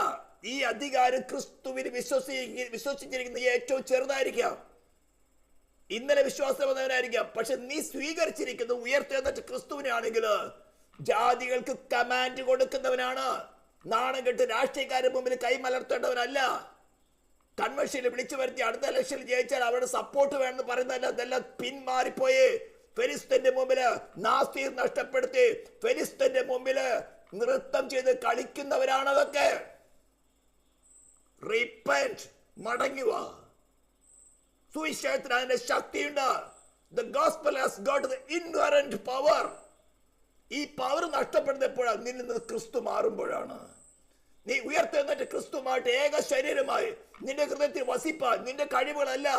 ഈ അധികാരം ക്രിസ്തുവിന് വിശ്വസിച്ചിരിക്കുന്ന ഏറ്റവും ചെറുതായിരിക്കാം, ഇന്നലെ വിശ്വാസം വന്നവനായിരിക്കാം. പക്ഷെ നീ സ്വീകരിച്ചിരിക്കുന്ന ഉയർത്തെഴുന്നേറ്റ ക്രിസ്തുവിനെ ആണെങ്കിൽ ജാതികൾക്ക് കമാൻഡ് കൊടുക്കുന്നവനാണ്. നാണം കെട്ട് രാഷ്ട്രീയക്കാരുടെ മുമ്പിൽ കൈമലർത്തേണ്ടവനല്ല. കൺവെൻഷനിൽ വിളിച്ചു വരുത്തി അടുത്ത ഇലക്ഷനിൽ ജയിച്ചാൽ അവരുടെ സപ്പോർട്ട് വേണമെന്ന് പറയുന്നതല്ല. അതെല്ലാം പിന്മാറിപ്പോയി ഫെലിസ്തീന്റെ മുമ്പില് നാസ്തിർ നഷ്ടപ്പെടുത്തി ഫെലിസ്തീന്റെ മുമ്പില് നൃത്തം ചെയ്ത് കളിക്കുന്നവരാണ് അതൊക്കെ. റിപ്പന്റ്, മടങ്ങുക. സുവിശേഷത്തിന് അതിന്റെ ശക്തിയുണ്ട്. The gospel has got the inherent power. ഈ പവർ നഷ്ടപ്പെടുന്നപ്പോഴാണ്, നിന്നിൽ നിന്ന് ക്രിസ്തു മാറുമ്പോഴാണ്. നീ ഉയർത്തെഴുന്നേറ്റ് ക്രിസ്തുമായിട്ട് ഏക ശരീരമായി നിന്റെ ഹൃദയത്തിൽ വസിപ്പാൻ, നിന്റെ കഴിവുകളല്ല,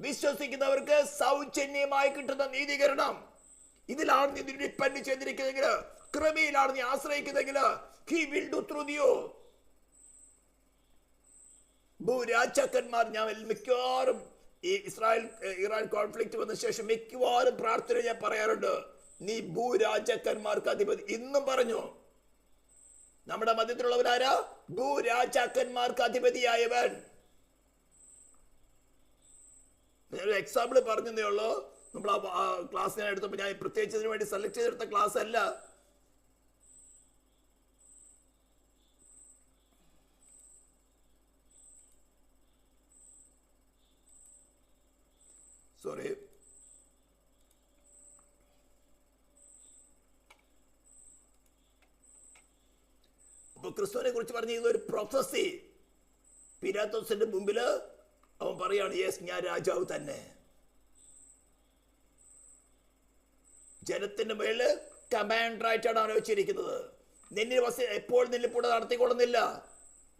വിശ്വസിക്കുന്നവർക്ക് സൗജന്യമായി കിട്ടുന്ന നീതീകരണം, ഇതിലാണ് നീ ഡിപ്പെൻഡ് ചെയ്തിരിക്കുന്നെങ്കിൽ, കൃപയിലാണ് നീ ആശ്രയിക്കുന്നെങ്കിൽ, he will do through you. ഭൂരാജാക്കന്മാർ, ഞാൻ മിക്കവാറും ഈ ഇറാൻ കോൺഫ്ലിക്റ്റ് വന്ന ശേഷം മിക്കവാറും പ്രാർത്ഥന ഞാൻ പറയാറുണ്ട്, നീ ഭൂരാജാക്കന്മാർക്ക് അധിപതി. ഇന്നും പറഞ്ഞു, നമ്മുടെ മധ്യത്തിലുള്ളവരാരാ? ഭൂരാജാക്കന്മാർക്ക് അധിപതിയായവൻ. ഞാനൊരു എക്സാമ്പിൾ പറഞ്ഞതേ ഉള്ളൂ. നമ്മൾ ആ ക്ലാസ് ഞാൻ എടുത്തപ്പോൾ, ഞാൻ പ്രത്യേകിച്ച് ഇതിനു വേണ്ടി സെലക്ട് ചെയ്തെടുത്ത ക്ലാസ് അല്ല. സോറി. അപ്പൊ ക്രിസ്തുവിനെ കുറിച്ച് പറഞ്ഞിരുന്ന ഒരു പ്രൊഫസി. പിലാത്തോസിന്റെ മുമ്പിൽ അവൻ പറയാണ്, യെസ്, ഞാൻ രാജാവ് തന്നെ. ജനത്തിന്റെ മേല് കമാൻഡറായിട്ടാണ് അവനെ വെച്ചിരിക്കുന്നത്. നിന്നിൽ എപ്പോൾ നിന്നിൽ കൂടെ നടത്തിക്കൊള്ളുന്നില്ല.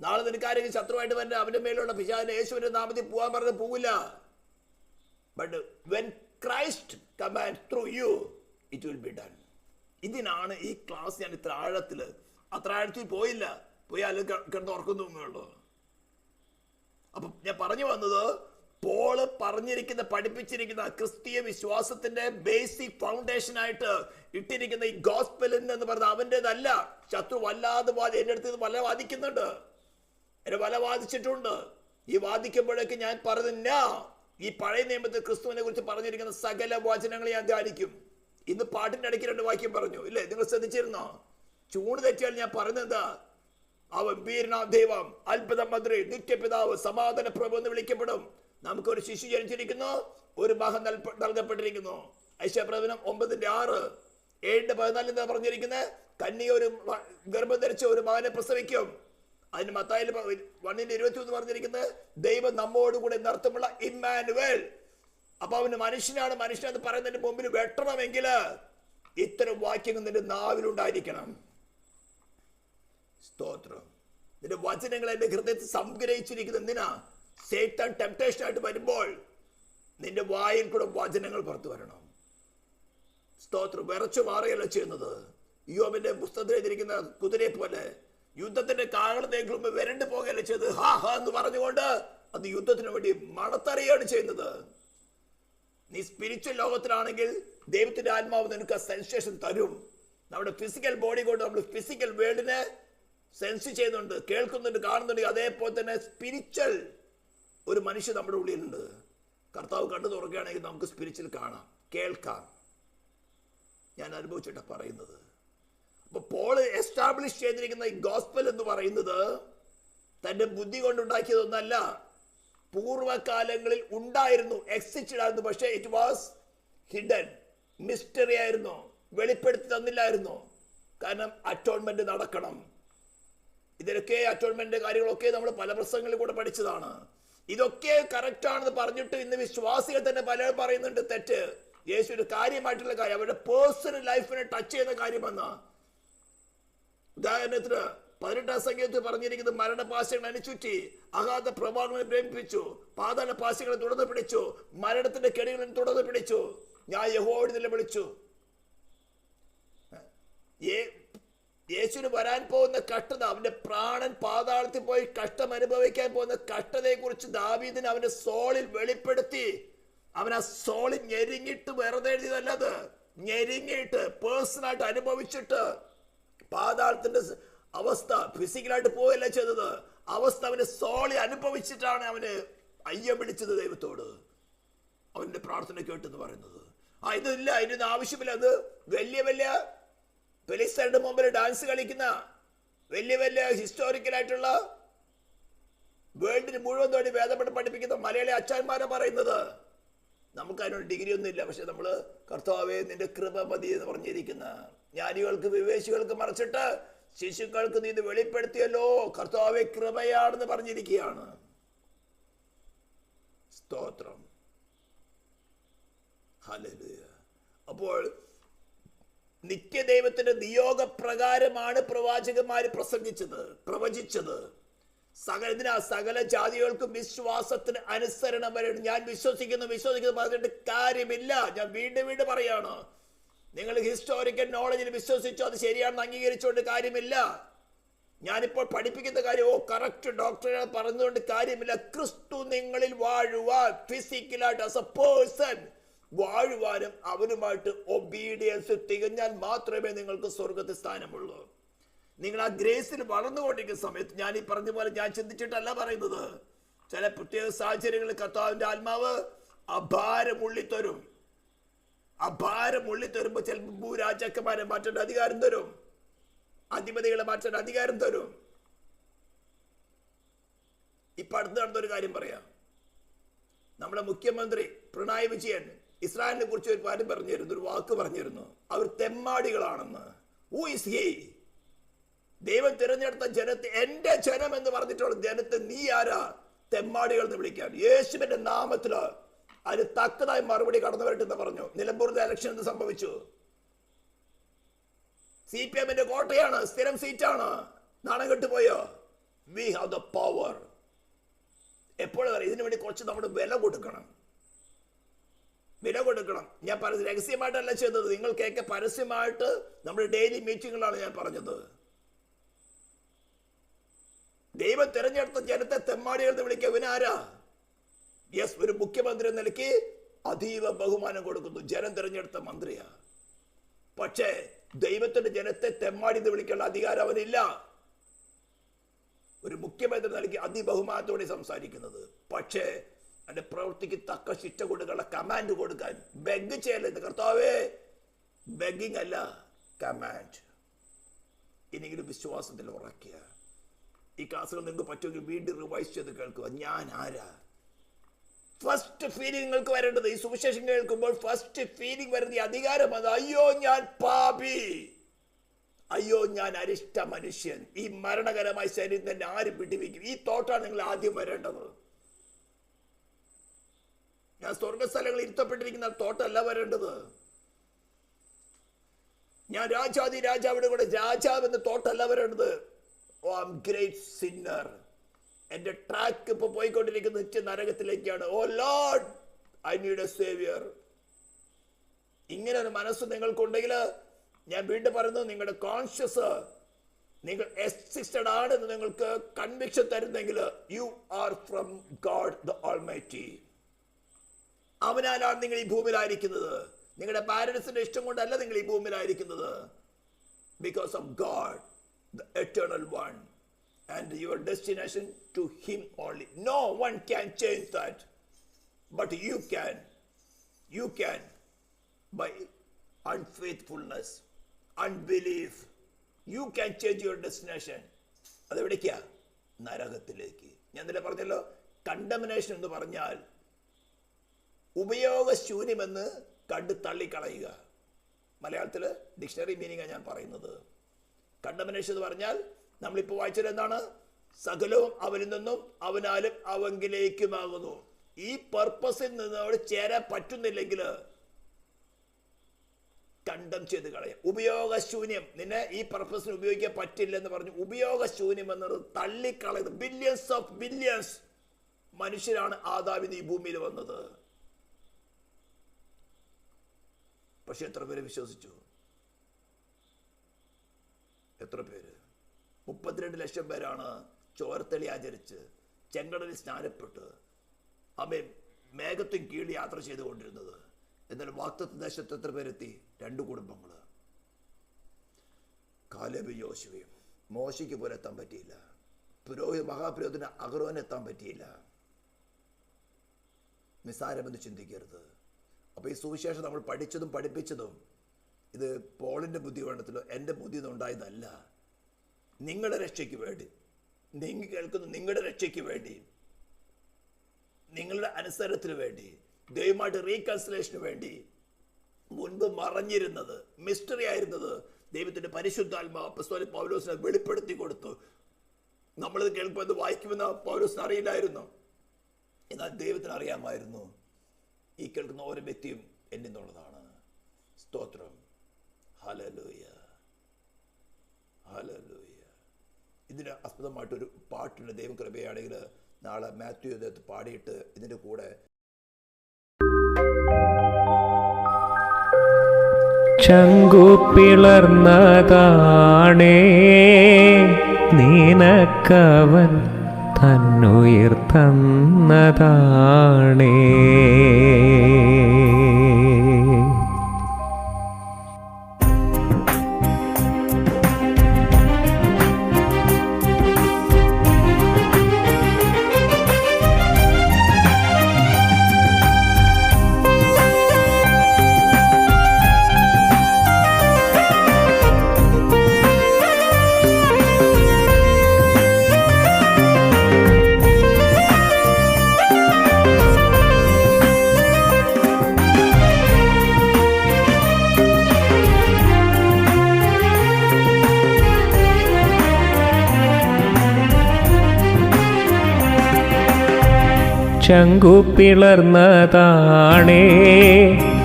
നാളെ നിനക്ക് ആരെങ്കിലും ശത്രുവായിട്ട് വരണ്ട, അവന്റെ മേലുള്ള പിശാചിനെ യേശുവിന്റെ നാമത്തിൽ പോകാൻ പറഞ്ഞ് പോകില്ല. But when Christ command through you it will be done. ഇതിനാണ് ഈ ക്ലാസ് ഞാൻ ഇത്ര ആഴത്തിൽ പോയില്ല, പോയി അല്ലെങ്കിൽ കിടന്ന് ഉറക്കുന്നുള്ളൂ. അപ്പൊ ഞാൻ പറഞ്ഞു വന്നത്, പോള് പഠിപ്പിച്ചിരിക്കുന്ന ക്രിസ്തീയ വിശ്വാസത്തിന്റെ ബേസിക് ഫൗണ്ടേഷൻ ആയിട്ട് ഇട്ടിരിക്കുന്ന ഈ ഗോസ്പൽ എന്ന് പറഞ്ഞാൽ അവൻ്റെതല്ല. ശത്രു വല്ലാതെ എന്റെ അടുത്ത് വല വാദിക്കുന്നുണ്ട്, എന്നെ വല വാദിച്ചിട്ടുണ്ട്. ഈ വാദിക്കുമ്പോഴേക്ക് ഞാൻ പറഞ്ഞ ഈ പഴയ നിയമത്തിൽ ക്രിസ്തുവിനെ കുറിച്ച് പറഞ്ഞിരിക്കുന്ന സകല വചനങ്ങൾ ഞാൻ ധ്യാനിക്കും. ഇന്ന് പാട്ടിന്റെ ഇടയ്ക്ക് 2 വാക്യം പറഞ്ഞു, ഇല്ലേ? നിങ്ങൾ ശ്രദ്ധിച്ചിരുന്നോ? ചൂണ് തെറ്റിയാൽ ഞാൻ പറഞ്ഞെന്താ? അവൻ വീരനാം ദൈവം, അത്ഭുത മന്ത്രി, നിത്യപിതാവ്, സമാധാന പ്രഭു എന്ന് വിളിക്കപ്പെടും. നമുക്കൊരു ശിശു ജനിച്ചിരിക്കുന്നു, ഒരു മകൻ നൽകപ്പെട്ടിരിക്കുന്നു. ഐശ്വര്യപ്രവചനം 9:6. 7:14 എന്താ പറഞ്ഞിരിക്കുന്നത്? കന്യ ഒരു ഗർഭം ധരിച്ച ഒരു മകനെ പ്രസവിക്കും. അതിന് മത്തായിയിൽ 1:21 പറഞ്ഞിരിക്കുന്നത് ദൈവം നമ്മോടുകൂടെ നടത്തുമുള്ള ഇമ്മാനുവേൽ. അപ്പൊ അവന് മനുഷ്യനെന്ന് പറയുന്നതിന് മുമ്പിൽ വെട്ടണമെങ്കിൽ ഇത്തരം വാക്യങ്ങൾ നിന്റെ നാവിലുണ്ടായിരിക്കണം. സ്തോത്രം. നിന്റെ വചനങ്ങൾ എന്റെ ഹൃദയത്തിൽ സംഗ്രഹിച്ചിരിക്കുന്നത് എന്തിനാ? സൈത്താൻ ടെംപ്ടേഷൻ ആയിട്ട് വരുമ്പോൾ നിന്റെ വായിൽ കൂടെ വചനങ്ങൾ പുറത്തു വരണം. സ്തോത്രം. വിറച്ചു മാറുകയല്ല ചെയ്യുന്നത്. യോബിന്റെ പുസ്തകത്തിൽ എഴുതിയിരിക്കുന്ന കുതിരയെ പോലെ യുദ്ധത്തിന്റെ കാകളത്തേക്ക് മുമ്പ് വരണ്ടു പോകുകയല്ല ചെയ്ത് ഹാ ഹാ എന്ന് പറഞ്ഞുകൊണ്ട് അത് യുദ്ധത്തിന് വേണ്ടി മണത്തറിയാണ് ചെയ്യുന്നത്. നീ സ്പിരിച്വൽ ലോകത്തിലാണെങ്കിൽ ദൈവത്തിന്റെ ആത്മാവ് നിനക്ക് ആ സെൻസേഷൻ തരും. നമ്മുടെ ഫിസിക്കൽ ബോഡി കൊണ്ട് നമ്മൾ ഫിസിക്കൽ വേൾഡിനെ സെൻസ് ചെയ്യുന്നുണ്ട്, കേൾക്കുന്നുണ്ട്, കാണുന്നുണ്ട്. അതേപോലെ തന്നെ സ്പിരിച്വൽ ഒരു മനുഷ്യൻ നമ്മുടെ ഉള്ളിലുണ്ട്. കർത്താവ് കണ്ടു തുറക്കുകയാണെങ്കിൽ നമുക്ക് സ്പിരിച്വൽ കാണാം, കേൾക്കാം. ഞാൻ അനുഭവിച്ചിട്ടാണ് പറയുന്നത്. അപ്പൊ പോള് എസ്റ്റാബ്ലിഷ് ചെയ്തിരിക്കുന്ന ഈ ഗോസ്പൽ എന്ന് പറയുന്നത് തന്റെ ബുദ്ധി കൊണ്ടുണ്ടാക്കിയതൊന്നല്ല. പൂർവ്വകാലങ്ങളിൽ ഉണ്ടായിരുന്നു, എക്സിസ്റ്റഡ് ആയിരുന്നു. പക്ഷേ ഇറ്റ് വാസ് ഹിഡൻ, മിസ്റ്ററി ആയിരുന്നു, വെളിപ്പെടുത്തി തന്നില്ലായിരുന്നു. കാരണം അറ്റോൺമെന്റ് നടക്കണം. ഇതിലൊക്കെ അറ്റോൺമെന്റ് കാര്യങ്ങളൊക്കെ നമ്മൾ പല പ്രസംഗങ്ങളിൽ കൂടെ പഠിച്ചതാണ്. ഇതൊക്കെ കറക്റ്റ് ആണെന്ന് പറഞ്ഞിട്ട് ഇന്ന് വിശ്വാസികൾ തന്നെ പലരും പറയുന്നുണ്ട് തെറ്റ്. യേശു ഒരു കാര്യമായിട്ടുള്ള കാര്യം, അവരുടെ പേഴ്സണൽ ലൈഫിനെ ടച്ച് ചെയ്യുന്ന കാര്യമെന്ന്. ഉദാഹരണത്തിന് 18-ാം സംഖ്യത്തിൽ പറഞ്ഞിരിക്കുന്നത് മരണപാശങ്ങൾ അണിച്ചുറ്റി, അഗാധ പ്രഭാവങ്ങളെ പ്രേമിപ്പിച്ചു, പാതാള പാശങ്ങളെ തുടർന്ന് പിടിച്ചു, മരണത്തിന്റെ കെണികളിൽ തുടർന്ന് പിടിച്ചു. ഞാൻ യഹോവയോട് നിലവിളിച്ചു. യേശുവിന് വരാൻ പോകുന്ന കഷ്ടത, അവന്റെ പ്രാണൻ പാതാളത്തിൽ പോയി കഷ്ടം അനുഭവിക്കാൻ പോകുന്ന കഷ്ടതയെ കുറിച്ച് ദാവീദിന് അവന്റെ സോളിൽ വെളിപ്പെടുത്തി. അവൻ ആ സോളിൽ ഞെരിങ്ങിട്ട് വെറുതെ എഴുതിയതല്ലത്, ഞെരിങ്ങിട്ട് പേഴ്സണായിട്ട് അനുഭവിച്ചിട്ട് പാതാളത്തിന്റെ അവസ്ഥ ഫിസിക്കലായിട്ട് പോയല്ല ചെയ്തത്. അവസ്ഥ അവന്റെ സോളിൽ അനുഭവിച്ചിട്ടാണ് അവന് അയ്യം വിളിച്ചത് ദൈവത്തോട്. അവന്റെ പ്രാർത്ഥന കേട്ടെന്ന് പറയുന്നത്. ഇതില്ല, ഇതിന് ആവശ്യമില്ല. അത് വലിയ വലിയ ഫെലിസ്തീന്റെ മുമ്പിൽ ഡാൻസ് കളിക്കുന്ന വലിയ വലിയ ഹിസ്റ്റോറിക്കലായിട്ടുള്ള വേൾഡിന് മുഴുവൻ വേണ്ടി വേദപഠനം പഠിപ്പിക്കുന്ന മലയാളി അച്ഛന്മാരെ പറയുന്നത്. നമുക്ക് അതിനൊരു ഡിഗ്രി ഒന്നും ഇല്ല. പക്ഷെ നമ്മള് കർത്താവേ നിന്റെ കൃപ മതി എന്ന് പറഞ്ഞിരിക്കുന്ന, ജ്ഞാനികൾക്ക് വിവേശികൾക്ക് മറച്ചിട്ട് ശിശുക്കൾക്ക് നീ ഇത് വെളിപ്പെടുത്തിയല്ലോ, കർത്താവേ കൃപയാണെന്ന് പറഞ്ഞിരിക്കുകയാണ്. സ്തോത്രം. ഹല്ലേലൂയ. അപ്പോൾ നിത്യദൈവത്തിന്റെ നിയോഗപ്രകാരമാണ് പ്രവാചകന്മാര് പ്രവചിച്ചത്. സകല ജാതികൾക്കും വിശ്വാസത്തിന് അനുസരണം വരണം. ഞാൻ വിശ്വസിക്കുന്നു പറഞ്ഞിട്ട് കാര്യമില്ല. ഞാൻ വീണ്ടും പറയാണ്, നിങ്ങൾ ഹിസ്റ്റോറിക്കൽ നോളജിൽ വിശ്വസിച്ചോ അത് ശരിയാണെന്ന് അംഗീകരിച്ചുകൊണ്ട് കാര്യമില്ല. ഞാനിപ്പോൾ പഠിപ്പിക്കുന്ന കാര്യം കറക്റ്റ് ഡോക്ടറെ പറഞ്ഞുകൊണ്ട് കാര്യമില്ല. ക്രിസ്തു നിങ്ങളിൽ വാഴുവാൻ, ഫിസിക്കലായിട്ട് ആസ് എ പേഴ്സൺ വാഴുവാനും അവനുമായിട്ട് ഒബീഡിയൻസ് തികഞ്ഞാൽ മാത്രമേ നിങ്ങൾക്ക് സ്വർഗത്തിൽ സ്ഥാനമുള്ളൂ. നിങ്ങൾ ആ ഗ്രേസിൽ വളർന്നുകൊണ്ടിരിക്കുന്ന സമയത്ത് ഞാൻ ഈ പറഞ്ഞ പോലെ ഞാൻ ചിന്തിച്ചിട്ടല്ല പറയുന്നത്. ചില പ്രത്യേക സാഹചര്യങ്ങളിൽ കർത്താവിന്റെ ആത്മാവ് അഭാരം ഉള്ളിത്തരും. തരുമ്പോൾ ചിലപ്പോൾ ഭൂരാജാക്കന്മാരെ മാറ്റേണ്ട അധികാരം തരും, അധിപതികളെ മാറ്റേണ്ട അധികാരം തരും. ഇപ്പൊ അടുത്ത് നടന്നൊരു കാര്യം പറയാം. നമ്മുടെ മുഖ്യമന്ത്രി പിണറായി വിജയൻ ഇസ്രായേലിനെ കുറിച്ച് ഒരു കാര്യം പറഞ്ഞിരുന്നു, ഒരു വാക്ക് പറഞ്ഞിരുന്നു. അവർ തെമ്മാടികളാണെന്ന്. Who is he? ദൈവം തിരഞ്ഞെടുത്ത ജനത്തെ, എന്റെ ജനം എന്ന് പറഞ്ഞിട്ടുള്ള ജനത്തെ നീ ആരാ തെമ്മാടികൾ എന്ന് വിളിക്കാൻ? യേശുവിന്റെ നാമത്തില് അതിന് തക്കതായി മറുപടി കടന്നു വരട്ടെന്ന് പറഞ്ഞു. നിലമ്പൂരിലെ ഇലക്ഷൻ എന്ത് സംഭവിച്ചു? CPM കോട്ടയാണ്, സ്ഥിരം സീറ്റാണ്. നാണം കെട്ടുപോയോ? We have the power. എപ്പോഴും അറിയാം, ഇതിനു വേണ്ടി കുറച്ച് നമ്മൾ വില കൊടുക്കണം. ഞാൻ പറഞ്ഞത് രഹസ്യമായിട്ടല്ല ചെയ്തത്, നിങ്ങൾക്കൊക്കെ പരസ്യമായിട്ട് നമ്മുടെ ഡെയിലി മീറ്റിങ്ങുകളാണ് ഞാൻ പറഞ്ഞത്. ദൈവം തിരഞ്ഞെടുത്ത ജനത്തെ തെമ്മാടികൾ എന്ന് വിളിക്കുക ഇവനാരാ? യെസ്, ഒരു മുഖ്യമന്ത്രി എന്ന നിലയ്ക്ക് അതീവ ബഹുമാനം കൊടുക്കുന്നു, ജനം തിരഞ്ഞെടുത്ത മന്ത്രിയാ. പക്ഷേ ദൈവത്തിന്റെ ജനത്തെ തെമ്മാടി എന്ന് വിളിക്കാനുള്ള അധികാരം അവനില്ല. ഒരു മുഖ്യമന്ത്രി നിലയ്ക്ക് അതിബഹുമാനത്തോടെ സംസാരിക്കുന്നത്. പക്ഷേ അതിന്റെ പ്രവൃത്തിക്ക് തക്ക ശിക്ഷ കൊടുക്കാനുള്ള കമാൻഡ് കൊടുക്കാൻ ബെഗ് ചെയ്യരുത്. കർത്താവേ, ബെഗിങ് അല്ല, കമാൻഡ്. ഇനിയെങ്കിലും വിശ്വാസത്തിൽ ഉറക്കുക. ഈ ക്ലാസ്സുകൾ നിങ്ങൾക്ക് പറ്റുമെങ്കിൽ വീണ്ടും റിവൈസ് ചെയ്ത് കേൾക്കുക. ഞാൻ ആരാ? ഫസ്റ്റ് ഫീലിംഗ് നിങ്ങൾക്ക് വരേണ്ടത്, ഈ സുവിശേഷം കേൾക്കുമ്പോൾ ഫസ്റ്റ് ഫീലിംഗ് വരുന്ന അധികാരം അത്. അയ്യോ ഞാൻ പാപി, അയ്യോ ഞാൻ അരിഷ്ട മനുഷ്യൻ, ഈ മരണകരമായ ശരീരം തന്നെ ആര് പിടിവെക്കും? ഈ തോട്ടാണ് നിങ്ങൾ ആദ്യം വരേണ്ടത്. ഞാൻ സ്വർഗസ്ഥലങ്ങളിൽ ഇരുത്തപ്പെട്ടിരിക്കുന്ന തോട്ടല്ല വരേണ്ടത്. ഞാൻ രാജാതി രാജാവിടെ കൂടെ രാജാവ് എന്ന തോട്ടല്ല വരേണ്ടത്. Oh, I am great sinner. എന്റെ ട്രാക്ക് ഇപ്പൊ പോയിക്കൊണ്ടിരിക്കുന്ന നിത്യ നരകത്തിലേക്കാണ്. O Lord, I need a saviour. ഇങ്ങനെ ഒരു മനസ്സ് നിങ്ങൾക്കുണ്ടെങ്കിൽ, ഞാൻ വീണ്ടും പറയുന്നു, നിങ്ങളുടെ കോൺഷ്യസ് നിങ്ങൾ എക്സിസ്റ്റഡ് ആണെന്ന് നിങ്ങൾക്ക് കൺവിക്ഷൻ തരുന്നെങ്കിൽ, you are from God the Almighty. അവനാലാണ് നിങ്ങൾ ഈ ഭൂമിയിലായിരിക്കുന്നത്. നിങ്ങളുടെ പാരന്റ്സിന്റെ ഇഷ്ടം കൊണ്ടല്ല നിങ്ങൾ ഈ ഭൂമിയിലായിരിക്കുന്നത്. Because of God the eternal one. And your destination to him only. No one can change that, but you can. You can, by unfaithfulness, unbelief, you can change your destination. അതെവിടേക്കാ? നരകത്തിലേക്ക്. ഞാൻ ഇന്നലെ പറഞ്ഞല്ലോ, കണ്ടമിനേഷൻ എന്ന് പറഞ്ഞാൽ ഉപയോഗശൂന്യമെന്ന് കണ്ട് തള്ളിക്കളയുക. മലയാളത്തിൽ dictionary മീനിങ്ങാണ് ഞാൻ പറയുന്നത്. കണ്ടമിനേഷൻ എന്ന് പറഞ്ഞാൽ നമ്മളിപ്പോൾ വായിച്ചത് എന്താണ്? സകലവും അവനിൽ നിന്നും അവനാലും അവങ്കിലേക്കുമാകുന്നു. ഈ പർപ്പസിൽ നിന്ന് അവിടെ ചേരാൻ പറ്റുന്നില്ലെങ്കിൽ കണ്ടം ചെയ്ത് കളയാം. ഉപയോഗശൂന്യം, നിന്നെ ഈ പർപ്പസിന് ഉപയോഗിക്കാൻ പറ്റില്ലെന്ന് പറഞ്ഞു ഉപയോഗശൂന്യം എന്നത് തള്ളിക്കളയുന്നത്. ബില്യൺസ് ഓഫ് ബില്യൺസ് മനുഷ്യരാണ് ആദാമിന് ഈ ഭൂമിയിൽ വന്നത്. പക്ഷെ എത്ര പേര് വിശ്വസിച്ചു? എത്ര പേര്? 32 ലക്ഷം പേരാണ് ചോരത്തളി ആചരിച്ച് ചെങ്കടലിൽ സ്നാനപ്പെട്ട് അമ്മേ മേഘത്തും കീഴ് യാത്ര ചെയ്തുകൊണ്ടിരുന്നത്. എന്നാൽ വാഗ്ദത്ത ദേശത്ത് എത്ര പേരെത്തി? 2 കുടുംബങ്ങൾ. കാലേബും യോശുവയും. മോശയ്ക്ക് പോലെ എത്താൻ പറ്റിയില്ല. മഹാപുരോഹിതന് അഹരോന് എത്താൻ പറ്റിയില്ല. നിസ്സാരമെന്ന് ചിന്തിക്കരുത്. അപ്പോൾ ഈ സുവിശേഷം നമ്മൾ പഠിച്ചതും പഠിപ്പിച്ചതും ഇത് പോളിൻ്റെ ബുദ്ധി വേണ്ടത്തിലോ എൻ്റെ ബുദ്ധി ഉണ്ടായതല്ല. നിങ്ങളുടെ രക്ഷയ്ക്ക് വേണ്ടി, നിങ്ങൾ കേൾക്കുന്ന നിങ്ങളുടെ രക്ഷയ്ക്ക് വേണ്ടി, നിങ്ങളുടെ അനുസരണത്തിന് വേണ്ടി, ദൈവമായിട്ട് റീകൺസിലേഷന് വേണ്ടി മുൻപ് മറഞ്ഞിരുന്നത്, മിസ്റ്ററി ആയിരുന്നത് ദൈവത്തിൻ്റെ പരിശുദ്ധാത്മാവ് അപ്പോസ്തലൻ പൗലോസിനെ വെളിപ്പെടുത്തി കൊടുത്തു. നമ്മളിത് കേൾക്കുമ്പോൾ ഇത് വായിക്കുമെന്ന് പൗലോസിന് അറിയില്ലായിരുന്നു. എന്നാൽ ദൈവത്തിന് അറിയാമായിരുന്നു, ഈ കേൾക്കുന്ന ഓരോ വ്യക്തിയും എന്നുള്ളതാണ്. സ്തോത്രം. Hallelujah, hallelujah. ഇതിന് ആസ്പദമായിട്ടൊരു പാട്ടുണ്ട്. ദൈവം കൃപയാണെങ്കിൽ നാളെ മാത്യു ഇദ്ദേഹത്ത് പാടിയിട്ട് ഇതിൻ്റെ കൂടെ ചങ്കുപിളർന്നതാണേ നിനക്കവൻ തന്നുയിർ തന്നതാണേ. ചങ്കുപിളർന്നതാണേ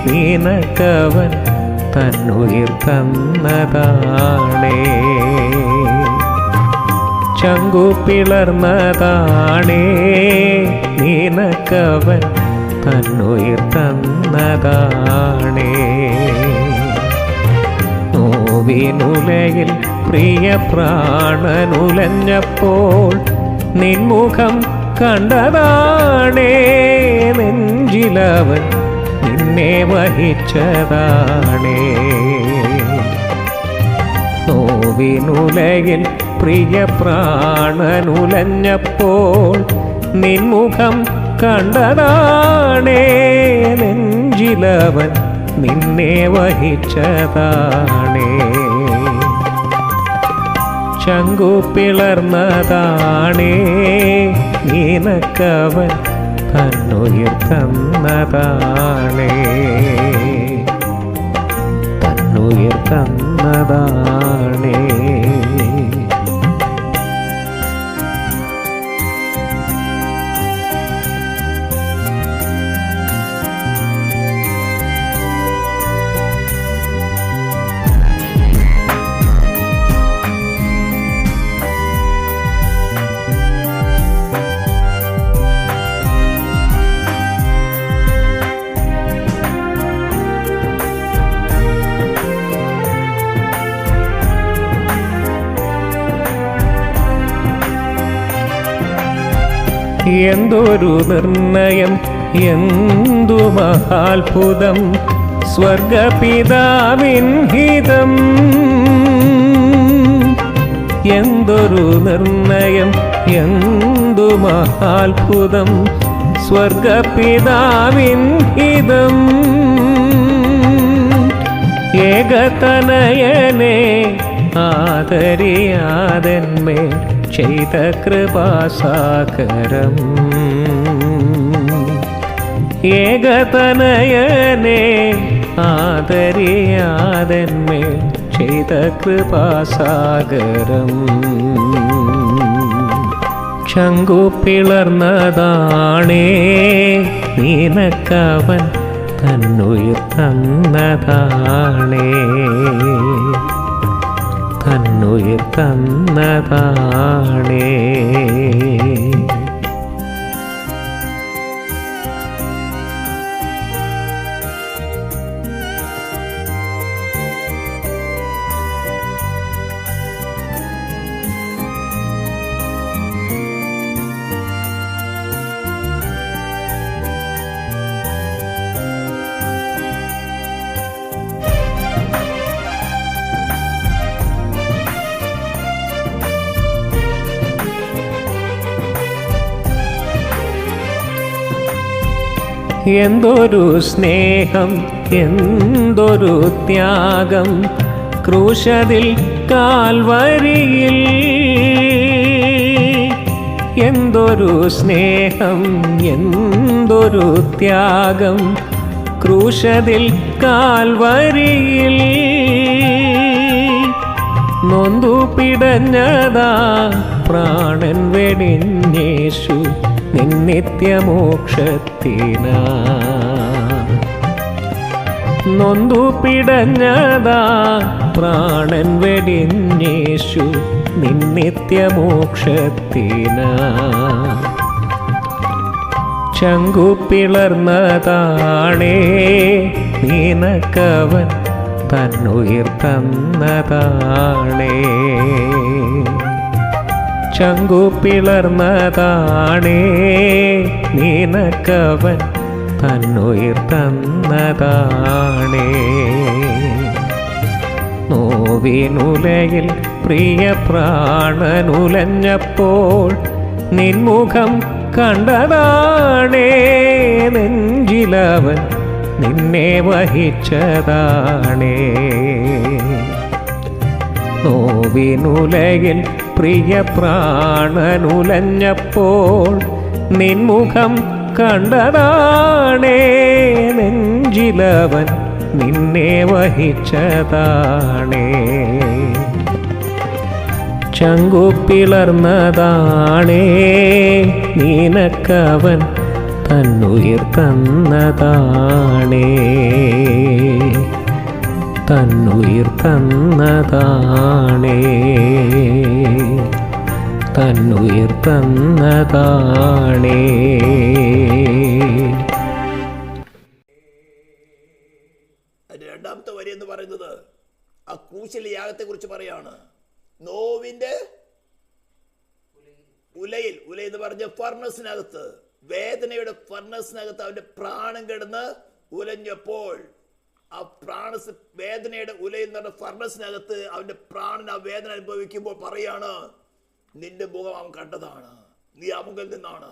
നിനക്കവൻ തന്നുയിർ തന്നതാണേ. ചങ്കു പിളർന്നതാണേ നിനക്കവൻ തന്നുയിർ തന്നതാണേ. നോവിനുലയിൽ പ്രിയ പ്രാണനുലഞ്ഞപ്പോൾ നിൻമുഖം കണ്ടതാണേ. നെഞ്ചിലവൻ നിന്നെ വഹിച്ചതാണേ. നോവിനുലയിൽ പ്രിയ പ്രാണനുലഞ്ഞപ്പോൾ നിൻമുഖം കണ്ടതാണേ. നെഞ്ചിലവൻ നിന്നെ വഹിച്ചതാണേ. ചങ്കു പിളർന്നതാണേ നിനക്കവൻ തന്നുയിർ തന്നതാണേ. തന്നുയിർ തന്നതാണേ. എന്തൊരു നിർണയം, എന്തു മഹാത്ഭുതം, സ്വർഗപിതാവിൻ ഹിതം. എന്തൊരു നിർണയം, എന്തു മഹാത്ഭുതം, സ്വർഗപിതാവിൻ ഹിതം. ഏകതനയനെ ആദരിയാതെന്മേൽ ചെയ്ത കൃപാസാഗരം. ഏകതനയനെ ആദരിയാതെന്മേൽ ചെയ്ത കൃപാസാഗരം. ചങ്കു പിളർന്നതാണേ നിനക്കവൻ തന്നുയിർ തന്നതാണേ. തന്നുയിർ തന്നതാണേ. എന്തൊരു സ്നേഹം, എന്തൊരു ത്യാഗം, ക്രൂശതിൽ കാൽവരിയിൽ. എന്തൊരു സ്നേഹം, എന്തൊരു ത്യാഗം, ക്രൂശതിൽ കാൽവരിയിൽ. നൊന്തു പിടഞ്ഞതാ പ്രാണൻ വെടിഞ്ഞേശു നിന്നിത്യമോക്ഷത്തിനാ. നൊന്തു പിടഞ്ഞതാ പ്രാണൻ വെടിഞ്ഞേശു നിന്നിത്യമോക്ഷത്തിനാ. ചങ്കു പിളർന്നതാണേ നിനക്കവൻ തന്നുയിർ തന്നതാണേ. ചങ്കു പിളർന്നതാണേ നിനക്കവൻ തന്നുയിർ തന്നതാണേ. നോവിനുലയിൽ പ്രിയ പ്രാണനുലഞ്ഞപ്പോൾ നിൻമുഖം കണ്ടതാണേ. നെഞ്ചിലവൻ നിന്നെ വഹിച്ചതാണേ. നോവിനുലയിൽ പ്രിയ പ്രാണനുലഞ്ഞപ്പോൾ നിൻമുഖം കണ്ടതാണേ. നെഞ്ചിലവൻ നിന്നെ വഹിച്ചതാണേ. ചങ്കു പിളർന്നതാണേ നിനക്കവൻ തന്നുയിർ തന്നതാണേ. തന്നുയിർ തന്നതാണേ. തന്നുയിർ തന്നതാണേ. അതിന്റെ രണ്ടാമത്തെ വരി എന്ന് പറയുന്നത് ആ ക്രൂശിലെ യാഗത്തെ കുറിച്ച് പറയാണ്. നോവിന്റെ ഉലയിൽ, ഉല എന്ന് പറഞ്ഞ ഫർണസിനകത്ത്, വേദനയുടെ ഫർണസിനകത്ത് അവന്റെ പ്രാണൻ കിടന്ന് ഉലഞ്ഞപ്പോൾ, ആ വേദനയുടെ ഉലയിൽ എന്ന് പറഞ്ഞ ഫർണസിനകത്ത് അവന്റെ പ്രാണൻ ആ വേദന അനുഭവിക്കുമ്പോൾ പറയാണ്, നിന്റെ മുഖം അവൻ കണ്ടതാണ്, നീ അവങ്കിൽ നിന്നാണ്,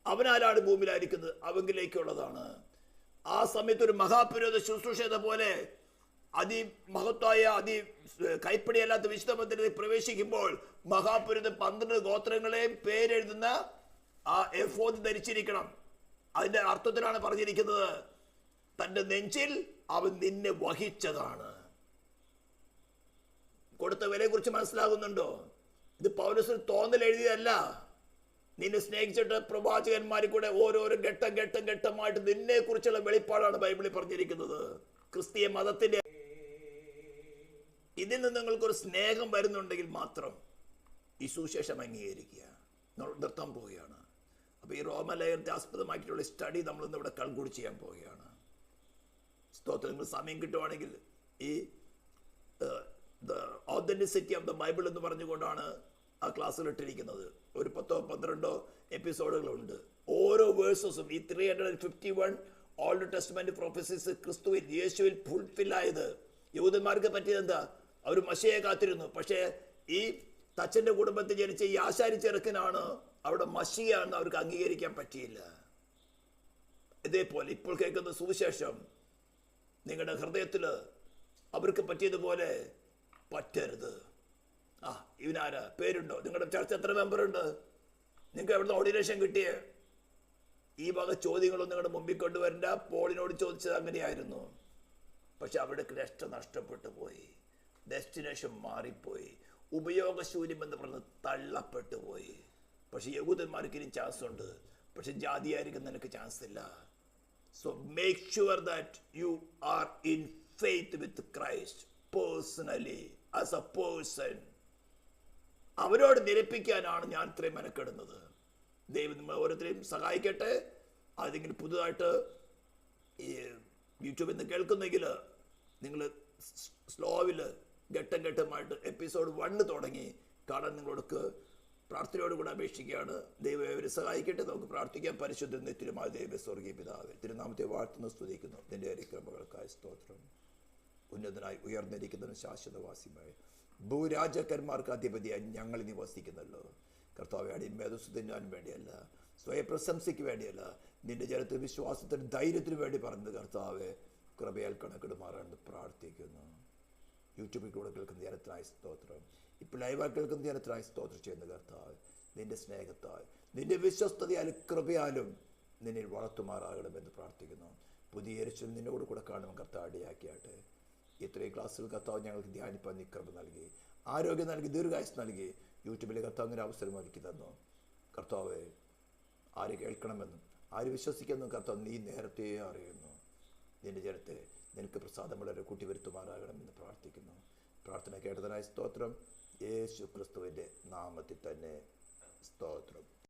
അവനാലാണ് ഭൂമിയിലായിരിക്കുന്നത്, അവങ്കിലേക്കുള്ളതാണ്. ആ സമയത്ത് ഒരു മഹാപുരോഹിത ശുശ്രൂഷ പോലെ അതിമഹത്വായ കൈപ്പടിയല്ലാത്ത വിശുദ്ധ മന്ദിരത്തിൽ പ്രവേശിക്കുമ്പോൾ മഹാപുരോഹിതൻ 12 ഗോത്രങ്ങളെയും പേരെഴുതുന്ന ആ എഫോദ് ധരിച്ചിരിക്കണം. അതിന്റെ അർത്ഥത്തിലാണ് പറഞ്ഞിരിക്കുന്നത്, തന്റെ നെഞ്ചിൽ അവൻ നിന്നെ വഹിച്ചതാണ്. കൊടുത്ത വിലയെ കുറിച്ച് മനസ്സിലാകുന്നുണ്ടോ? ഇത് പൗലോസിന് തോന്നൽ എഴുതിയതല്ല. നിന്നെ സ്നേഹിച്ചിട്ട് പ്രവാചകന്മാരിൽ കൂടെ ഓരോരോ ഘട്ടമായിട്ട് നിന്നെ കുറിച്ചുള്ള വെളിപ്പാടാണ് ബൈബിളിൽ പറഞ്ഞിരിക്കുന്നത്. ക്രിസ്തീയ മതത്തിന്റെ ഇതിൽ നിന്ന് നിങ്ങൾക്കൊരു സ്നേഹം വരുന്നുണ്ടെങ്കിൽ മാത്രം ഈ സുവിശേഷം അംഗീകരിക്കുക. നിർത്താൻ പോവുകയാണ്. അപ്പൊ ഈ റോമലേഖനത്തെ ആസ്പദമാക്കിയിട്ടുള്ള സ്റ്റഡി നമ്മളിന്ന് ഇവിടെ കൺക്ലൂഡ് ചെയ്യാൻ പോവുകയാണ്. സ്തോത്രം. നിങ്ങൾ സമയം കിട്ടുവാണെങ്കിൽ ഈ ഓതന്റിസിറ്റി ഓഫ് ദ ബൈബിൾ എന്ന് പറഞ്ഞുകൊണ്ടാണ് ആ ക്ലാസ്സുകൾ ഇട്ടിരിക്കുന്നത്. ഒരു 10-12 എപ്പിസോഡുകളുണ്ട്. ഓരോ വേഴ്സസും ഈ 351 ഓൾഡ് ടെസ്റ്റ്മെന്റ് പ്രൊഫസീസ് ക്രിസ്തുവിൽ യേശുവിൽ ഫുൾഫിൽ ആയത്. യഹൂദന്മാർക്ക് പറ്റിയത് എന്താ? അവർ മശിയെ കാത്തിരുന്നു. പക്ഷേ ഈ തച്ചന്റെ കുടുംബത്തിൽ ജനിച്ച ഈ ആശാരി ചെറുക്കനാണ് അവിടെ മശിയാണെന്ന് അവർക്ക് അംഗീകരിക്കാൻ പറ്റിയില്ല. ഇതേപോലെ ഇപ്പോൾ കേൾക്കുന്ന സുവിശേഷം നിങ്ങളുടെ ഹൃദയത്തിൽ അവർക്ക് പറ്റിയതുപോലെ പറ്റരുത്. ഇവനാരാ? പേരുണ്ടോ? നിങ്ങളുടെ ചർച്ച എത്ര മെമ്പറുണ്ട്? നിങ്ങൾക്ക് എവിടുന്ന് ഓർഡിനേഷൻ കിട്ടിയേ? ഈ വക ചോദ്യങ്ങളൊന്നും നിങ്ങളുടെ മുമ്പിൽ കൊണ്ടുവരണ്ട. പോളിനോട് ചോദിച്ചത് അങ്ങനെയായിരുന്നു. പക്ഷെ അവിടെ രക്ഷ നഷ്ടപ്പെട്ടു പോയി, ഡെസ്റ്റിനേഷൻ മാറിപ്പോയി, ഉപയോഗശൂന്യം എന്ന് പറഞ്ഞ് തള്ളപ്പെട്ടു പോയി. പക്ഷെ യഹൂദന്മാർക്ക് ഇനി ചാൻസ് ഉണ്ട്, പക്ഷെ ജാതിയായിരിക്കും നിനക്ക് ചാൻസ് ഇല്ല. So make sure that you are in faith with Christ personally as A person. അവരോട് നിരപ്പിക്കാനാണ് ഞാൻ ഇത്രയും മെനക്കെടുന്നത്. ദൈവം നിങ്ങൾ ഓരോരുത്തരെയും സഹായിക്കട്ടെ. അതിങ്ങനെ പുതുതായിട്ട് ഈ യൂട്യൂബിൽ നിന്ന് കേൾക്കുന്നെങ്കിൽ നിങ്ങൾ സ്ലോവിൽ ഘട്ടമായിട്ട് എപ്പിസോഡ് 1 തുടങ്ങി കാണാൻ നിങ്ങളോടൊക്കെ പ്രാർത്ഥനയോടുകൂടെ അപേക്ഷിക്കുകയാണ്. ദൈവം അവരെ സഹായിക്കട്ടെ. നമുക്ക് പ്രാർത്ഥിക്കാം. പരിശുദ്ധ നിത്യമായ ദൈവ സ്വർഗീയ പിതാവേ, തിരുനാമത്തെ വാഴ്ത്തുന്നു, സ്തുതിക്കുന്നു. നിന്റെ അനുഗ്രഹങ്ങൾക്കായി സ്തോത്രം. ഉന്നതനായി ഉയർന്നിരിക്കുന്നതിന് ശാശ്വതവാസിയുമായ ഭൂരാജാക്കന്മാർക്ക് അധിപതിയായി ഞങ്ങൾ നിവസിക്കുന്നല്ലോ. കർത്താവെ, അടിമേധസ് തിന്നാൻ വേണ്ടിയല്ല, സ്വയപ്രശംസയ്ക്ക് വേണ്ടിയല്ല, നിന്റെ ജനത്തിന് വിശ്വാസത്തിന് ധൈര്യത്തിന് വേണ്ടി പറഞ്ഞത് കർത്താവെ കൃപയാൽ കണക്കിടുമാറാണെന്ന് പ്രാർത്ഥിക്കുന്നു. യൂട്യൂബിൽ കൂടെ കേൾക്കുന്ന ജനത്തിനായി സ്തോത്രം. ഇപ്പോൾ ലൈവായി കേൾക്കുന്ന ജനത്തിനായി സ്തോത്രം ചെയ്യുന്ന കർത്താവ്, നിന്റെ സ്നേഹത്താൽ നിന്റെ വിശ്വസ്തതയാലും കൃപയാലും നിന്നിൽ വളർത്തുമാറാകണമെന്ന് പ്രാർത്ഥിക്കുന്നു. പുതിയ യേശുവിൽ നിന്നോട് കൂടെ കാണുമ്പോൾ കർത്താവ് ഇടയാക്കിയാട്ടെ. ഇത്രയും ക്ലാസ്സുകൾ കർത്താവ് ഞങ്ങൾക്ക് ധ്യാനിപ്പാൻ നീ കൃപ നൽകി, ആരോഗ്യം നൽകി, ദീർഘായുസ് നൽകി. യൂട്യൂബിലെ കർത്താവിന് അവസരം ഒരുക്കി തന്നു. കർത്താവെ, ആര് കേൾക്കണമെന്നും ആര് വിശ്വസിക്കുമെന്നും കർത്താവ് നീ നേരത്തെ അറിയുന്നു. നിന്റെ ജനത്തെ നിനക്ക് പ്രസാദമുള്ളവരെ കൂട്ടിവരുത്തുമാറാകണമെന്ന് പ്രാർത്ഥിക്കുന്നു. പ്രാർത്ഥന കേട്ടതിനായി സ്തോത്രം. യേശു ക്രിസ്തുവിൻ്റെ നാമത്തിൽ തന്നെ സ്തോത്രം.